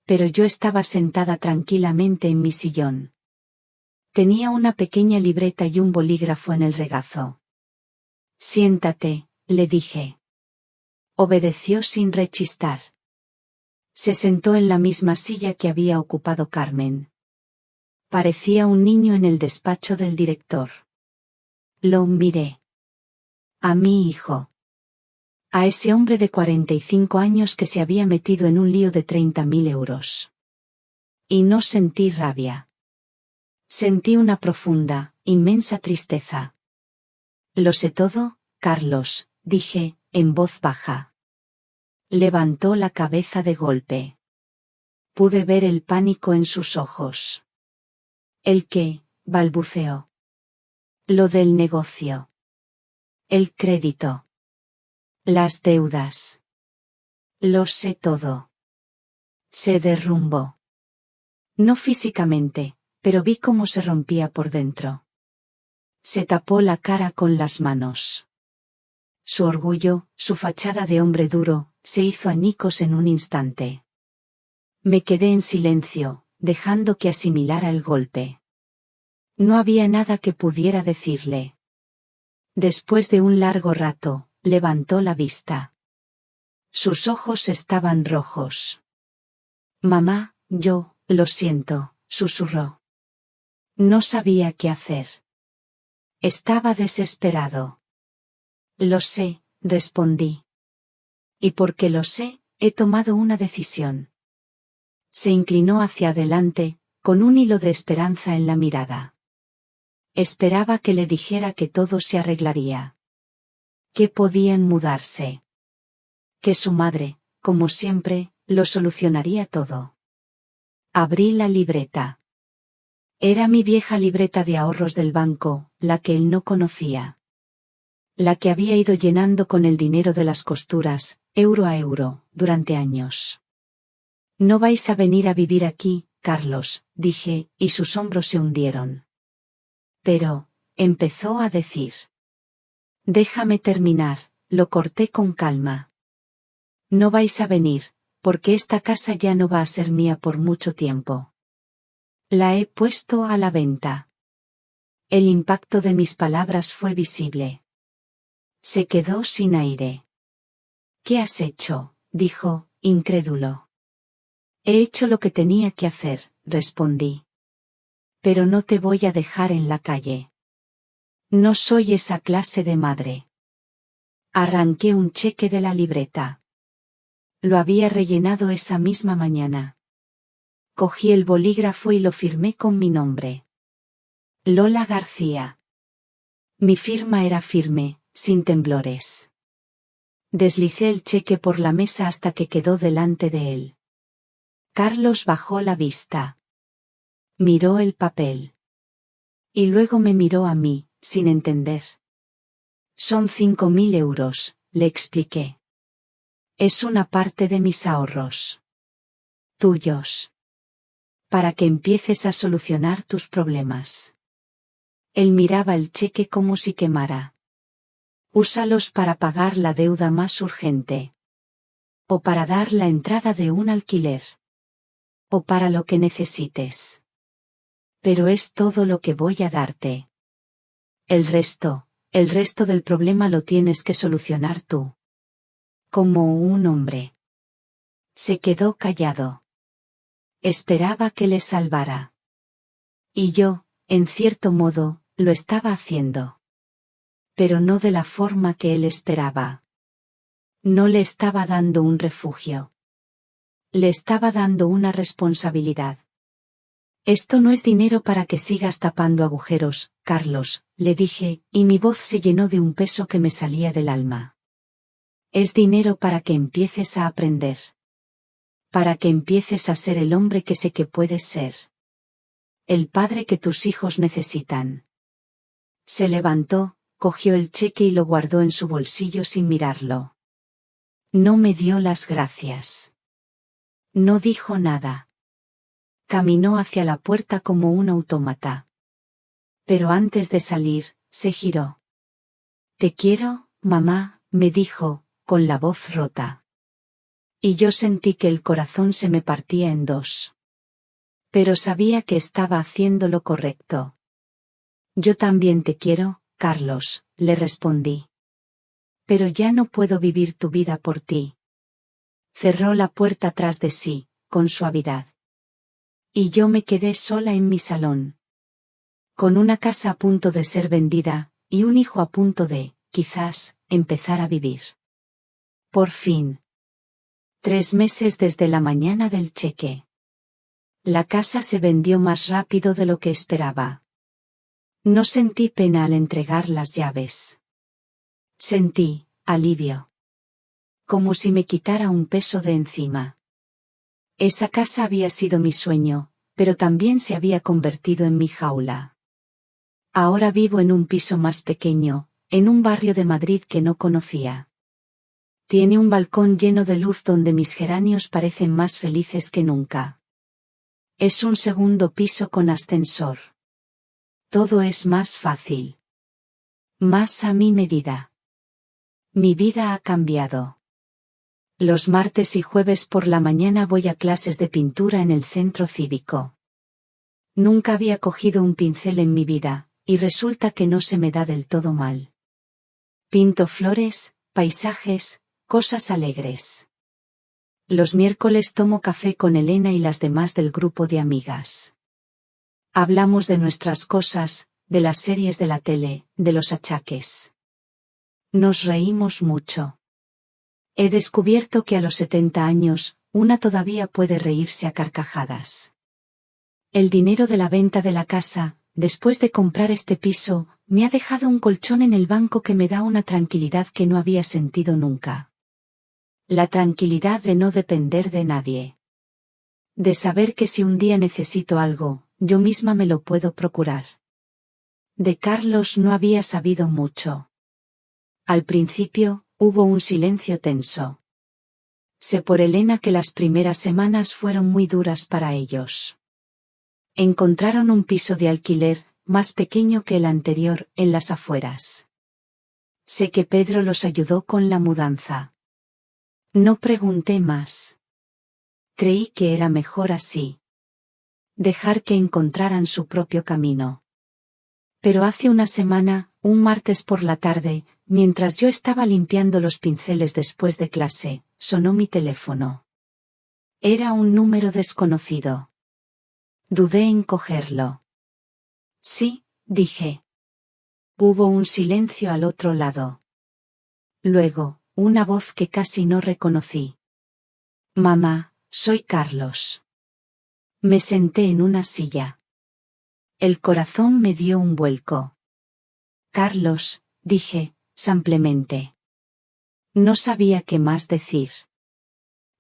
Pero yo estaba sentada tranquilamente en mi sillón. Tenía una pequeña libreta y un bolígrafo en el regazo. Siéntate, le dije. Obedeció sin rechistar. Se sentó en la misma silla que había ocupado Carmen. Parecía un niño en el despacho del director. Lo miré. A mi hijo. A ese hombre de 45 años que se había metido en un lío de 30.000 euros. Y no sentí rabia. Sentí una profunda, inmensa tristeza. Lo sé todo, Carlos, dije, en voz baja. Levantó la cabeza de golpe. Pude ver el pánico en sus ojos. ¿El qué?, balbuceó. Lo del negocio. El crédito. Las deudas. Lo sé todo. Se derrumbó. No físicamente, pero vi cómo se rompía por dentro. Se tapó la cara con las manos. Su orgullo, su fachada de hombre duro, se hizo añicos en un instante. Me quedé en silencio, dejando que asimilara el golpe. No había nada que pudiera decirle. Después de un largo rato, levantó la vista. Sus ojos estaban rojos. Mamá, lo siento, susurró. No sabía qué hacer. Estaba desesperado. Lo sé, respondí. Y porque lo sé, he tomado una decisión. Se inclinó hacia adelante, con un hilo de esperanza en la mirada. Esperaba que le dijera que todo se arreglaría. Que podían mudarse. Que su madre, como siempre, lo solucionaría todo. Abrí la libreta. Era mi vieja libreta de ahorros del banco, la que él no conocía. La que había ido llenando con el dinero de las costuras, euro a euro, durante años. No vais a venir a vivir aquí, Carlos, dije, y sus hombros se hundieron. Pero, empezó a decir. Déjame terminar, lo corté con calma. No vais a venir, porque esta casa ya no va a ser mía por mucho tiempo. La he puesto a la venta. El impacto de mis palabras fue visible. Se quedó sin aire. ¿Qué has hecho?, dijo, incrédulo. He hecho lo que tenía que hacer, respondí. Pero no te voy a dejar en la calle. No soy esa clase de madre. Arranqué un cheque de la libreta. Lo había rellenado esa misma mañana. Cogí el bolígrafo y lo firmé con mi nombre. Lola García. Mi firma era firme, sin temblores. Deslicé el cheque por la mesa hasta que quedó delante de él. Carlos bajó la vista. Miró el papel. Y luego me miró a mí, sin entender. Son 5.000 euros, le expliqué. Es una parte de mis ahorros. Tuyos. Para que empieces a solucionar tus problemas. Él miraba el cheque como si quemara. Úsalos para pagar la deuda más urgente. O para dar la entrada de un alquiler. O para lo que necesites. Pero es todo lo que voy a darte. El resto del problema lo tienes que solucionar tú. Como un hombre. Se quedó callado. Esperaba que le salvara. Y yo, en cierto modo, lo estaba haciendo. Pero no de la forma que él esperaba. No le estaba dando un refugio. Le estaba dando una responsabilidad. Esto no es dinero para que sigas tapando agujeros, Carlos, le dije, y mi voz se llenó de un peso que me salía del alma. Es dinero para que empieces a aprender. Para que empieces a ser el hombre que sé que puedes ser. El padre que tus hijos necesitan. Se levantó, cogió el cheque y lo guardó en su bolsillo sin mirarlo. No me dio las gracias. No dijo nada. Caminó hacia la puerta como un autómata. Pero antes de salir, se giró. Te quiero, mamá, me dijo, con la voz rota. Y yo sentí que el corazón se me partía en dos. Pero sabía que estaba haciendo lo correcto. Yo también te quiero, Carlos, le respondí. Pero ya no puedo vivir tu vida por ti. Cerró la puerta tras de sí, con suavidad. Y yo me quedé sola en mi salón. Con una casa a punto de ser vendida, y un hijo a punto de, quizás, empezar a vivir. Por fin. 3 meses desde la mañana del cheque. La casa se vendió más rápido de lo que esperaba. No sentí pena al entregar las llaves. Sentí, alivio. Como si me quitara un peso de encima. Esa casa había sido mi sueño, pero también se había convertido en mi jaula. Ahora vivo en un piso más pequeño, en un barrio de Madrid que no conocía. Tiene un balcón lleno de luz donde mis geranios parecen más felices que nunca. Es un segundo piso con ascensor. Todo es más fácil. Más a mi medida. Mi vida ha cambiado. Los martes y jueves por la mañana voy a clases de pintura en el centro cívico. Nunca había cogido un pincel en mi vida, y resulta que no se me da del todo mal. Pinto flores, paisajes, cosas alegres. Los miércoles tomo café con Elena y las demás del grupo de amigas. Hablamos de nuestras cosas, de las series de la tele, de los achaques. Nos reímos mucho. He descubierto que a los 70 años, una todavía puede reírse a carcajadas. El dinero de la venta de la casa, después de comprar este piso, me ha dejado un colchón en el banco que me da una tranquilidad que no había sentido nunca. La tranquilidad de no depender de nadie. De saber que si un día necesito algo, yo misma me lo puedo procurar. De Carlos no había sabido mucho. Al principio, hubo un silencio tenso. Sé por Elena que las primeras semanas fueron muy duras para ellos. Encontraron un piso de alquiler, más pequeño que el anterior, en las afueras. Sé que Pedro los ayudó con la mudanza. No pregunté más. Creí que era mejor así. Dejar que encontraran su propio camino. Pero hace una semana, un martes por la tarde, mientras yo estaba limpiando los pinceles después de clase, sonó mi teléfono. Era un número desconocido. Dudé en cogerlo. Sí, dije. Hubo un silencio al otro lado. Luego, una voz que casi no reconocí. Mamá, soy Carlos. Me senté en una silla. El corazón me dio un vuelco. Carlos, dije, simplemente. No sabía qué más decir.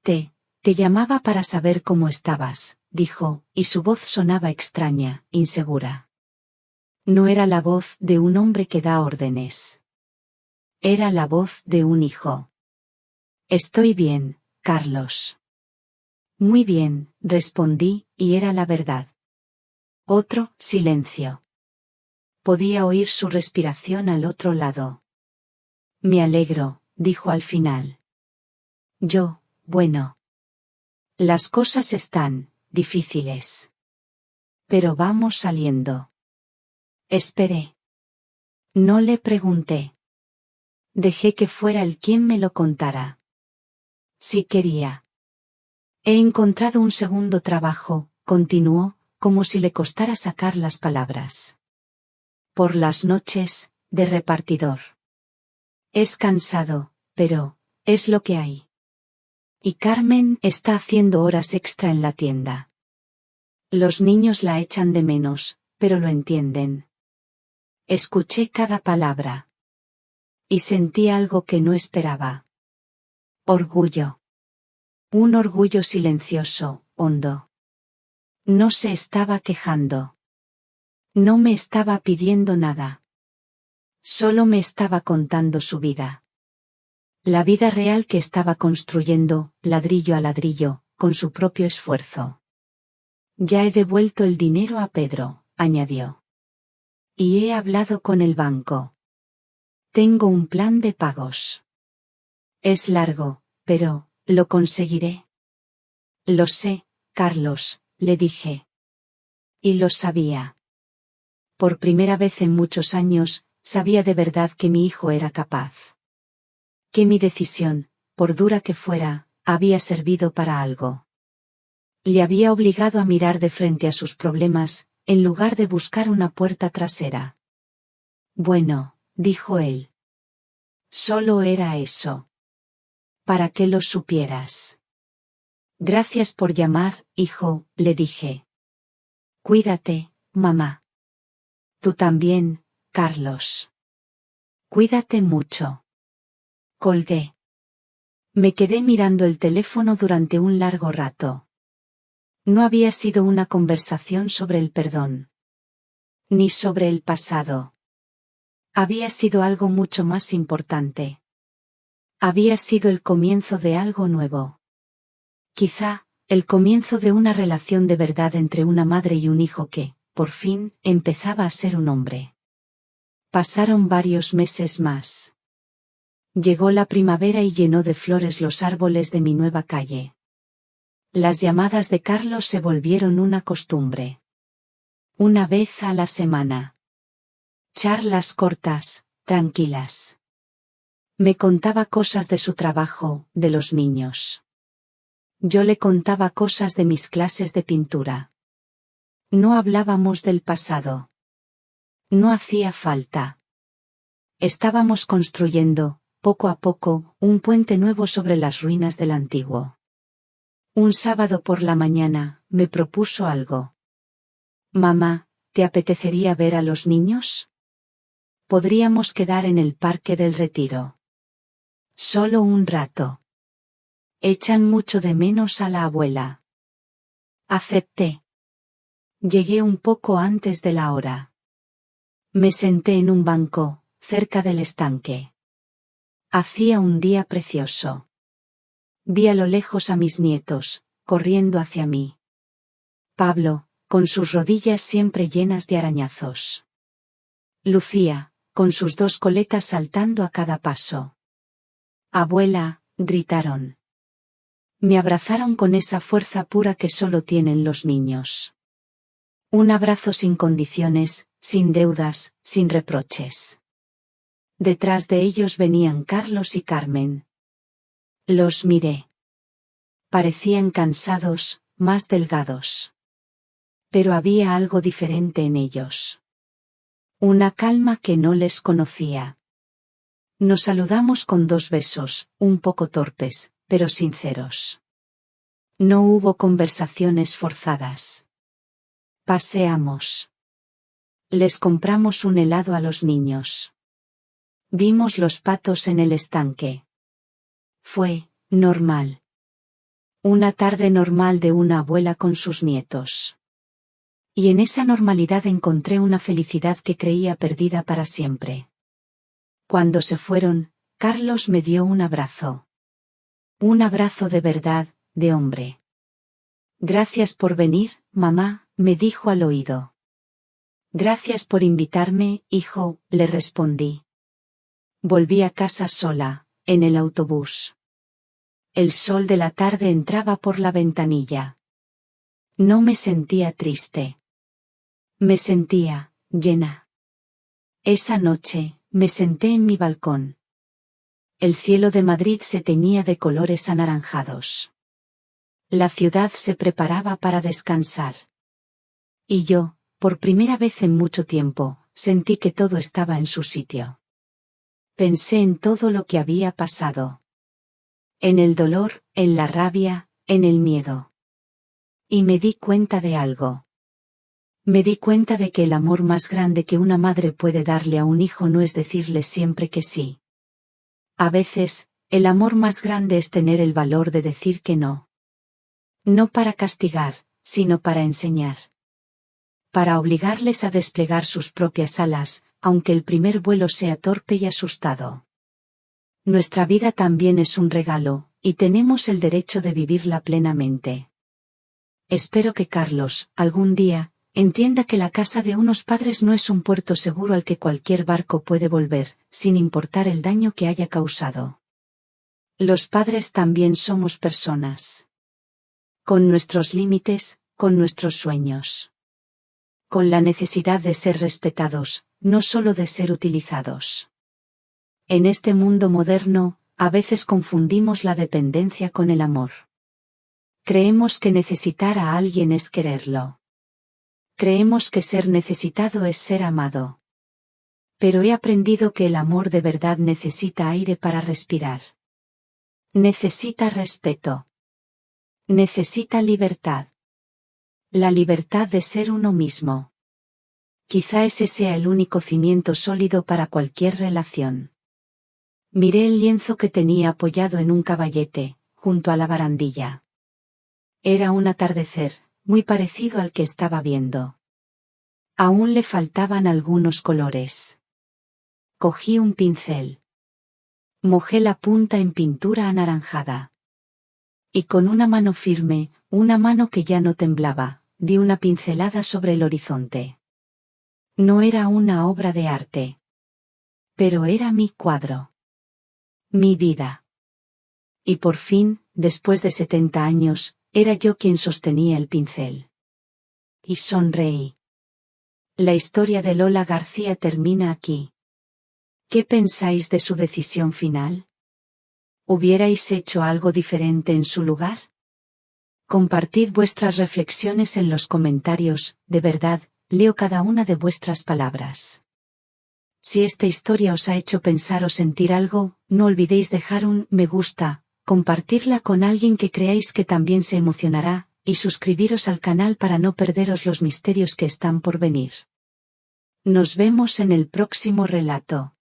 Te llamaba para saber cómo estabas, dijo, y su voz sonaba extraña, insegura. No era la voz de un hombre que da órdenes. Era la voz de un hijo. Estoy bien, Carlos. Muy bien, respondí, y era la verdad. Otro silencio. Podía oír su respiración al otro lado. Me alegro, dijo al final. Bueno. Las cosas están difíciles. Pero vamos saliendo. Esperé. No le pregunté. Dejé que fuera él quien me lo contara. Si quería. He encontrado un segundo trabajo, continuó, como si le costara sacar las palabras. Por las noches, de repartidor. Es cansado, pero es lo que hay. Y Carmen está haciendo horas extra en la tienda. Los niños la echan de menos, pero lo entienden. Escuché cada palabra. Y sentí algo que no esperaba. Orgullo. Un orgullo silencioso, hondo. No se estaba quejando. No me estaba pidiendo nada. Solo me estaba contando su vida. La vida real que estaba construyendo, ladrillo a ladrillo, con su propio esfuerzo. Ya he devuelto el dinero a Pedro, añadió. Y he hablado con el banco. Tengo un plan de pagos. Es largo, pero lo conseguiré. Lo sé, Carlos, le dije. Y lo sabía. Por primera vez en muchos años, sabía de verdad que mi hijo era capaz. Que mi decisión, por dura que fuera, había servido para algo. Le había obligado a mirar de frente a sus problemas, en lugar de buscar una puerta trasera. Bueno, dijo él. Solo era eso. Para que lo supieras. Gracias por llamar, hijo, le dije. Cuídate, mamá. Tú también, Carlos. Cuídate mucho. Colgué. Me quedé mirando el teléfono durante un largo rato. No había sido una conversación sobre el perdón. Ni sobre el pasado. Había sido algo mucho más importante. Había sido el comienzo de algo nuevo. Quizá, el comienzo de una relación de verdad entre una madre y un hijo que, por fin, empezaba a ser un hombre. Pasaron varios meses más. Llegó la primavera y llenó de flores los árboles de mi nueva calle. Las llamadas de Carlos se volvieron una costumbre. Una vez a la semana. Charlas cortas, tranquilas. Me contaba cosas de su trabajo, de los niños. Yo le contaba cosas de mis clases de pintura. No hablábamos del pasado. No hacía falta. Estábamos construyendo, poco a poco, un puente nuevo sobre las ruinas del antiguo. Un sábado por la mañana, me propuso algo. Mamá, ¿te apetecería ver a los niños? Podríamos quedar en el Parque del Retiro. Solo un rato. Echan mucho de menos a la abuela. Acepté. Llegué un poco antes de la hora. Me senté en un banco, cerca del estanque. Hacía un día precioso. Vi a lo lejos a mis nietos, corriendo hacia mí. Pablo, con sus rodillas siempre llenas de arañazos. Lucía, con sus dos coletas saltando a cada paso. Abuela, gritaron. Me abrazaron con esa fuerza pura que solo tienen los niños. Un abrazo sin condiciones, sin deudas, sin reproches. Detrás de ellos venían Carlos y Carmen. Los miré. Parecían cansados, más delgados. Pero había algo diferente en ellos. Una calma que no les conocía. Nos saludamos con dos besos, un poco torpes, pero sinceros. No hubo conversaciones forzadas. Paseamos. Les compramos un helado a los niños. Vimos los patos en el estanque. Fue normal. Una tarde normal de una abuela con sus nietos. Y en esa normalidad encontré una felicidad que creía perdida para siempre. Cuando se fueron, Carlos me dio un abrazo. Un abrazo de verdad, de hombre. Gracias por venir, mamá, me dijo al oído. Gracias por invitarme, hijo, le respondí. Volví a casa sola, en el autobús. El sol de la tarde entraba por la ventanilla. No me sentía triste. Me sentía llena. Esa noche, me senté en mi balcón. El cielo de Madrid se teñía de colores anaranjados. La ciudad se preparaba para descansar. Y yo, por primera vez en mucho tiempo, sentí que todo estaba en su sitio. Pensé en todo lo que había pasado. En el dolor, en la rabia, en el miedo. Y me di cuenta de algo. Me di cuenta de que el amor más grande que una madre puede darle a un hijo no es decirle siempre que sí. A veces, el amor más grande es tener el valor de decir que no. No para castigar, sino para enseñar. Para obligarles a desplegar sus propias alas, aunque el primer vuelo sea torpe y asustado. Nuestra vida también es un regalo, y tenemos el derecho de vivirla plenamente. Espero que Carlos, algún día, entienda que la casa de unos padres no es un puerto seguro al que cualquier barco puede volver, sin importar el daño que haya causado. Los padres también somos personas. Con nuestros límites, con nuestros sueños. Con la necesidad de ser respetados, no solo de ser utilizados. En este mundo moderno, a veces confundimos la dependencia con el amor. Creemos que necesitar a alguien es quererlo. Creemos que ser necesitado es ser amado. Pero he aprendido que el amor de verdad necesita aire para respirar. Necesita respeto. Necesita libertad. La libertad de ser uno mismo. Quizá ese sea el único cimiento sólido para cualquier relación. Miré el lienzo que tenía apoyado en un caballete, junto a la barandilla. Era un atardecer, muy parecido al que estaba viendo. Aún le faltaban algunos colores. Cogí un pincel. Mojé la punta en pintura anaranjada. Y con una mano firme, una mano que ya no temblaba, di una pincelada sobre el horizonte. No era una obra de arte. Pero era mi cuadro. Mi vida. Y por fin, después de 70 años, era yo quien sostenía el pincel. Y sonreí. La historia de Lola García termina aquí. ¿Qué pensáis de su decisión final? ¿Hubierais hecho algo diferente en su lugar? Compartid vuestras reflexiones en los comentarios, de verdad, leo cada una de vuestras palabras. Si esta historia os ha hecho pensar o sentir algo, no olvidéis dejar un me gusta, compartirla con alguien que creáis que también se emocionará, y suscribiros al canal para no perderos los misterios que están por venir. Nos vemos en el próximo relato.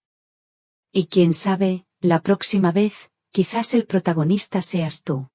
Y quién sabe, la próxima vez, quizás el protagonista seas tú.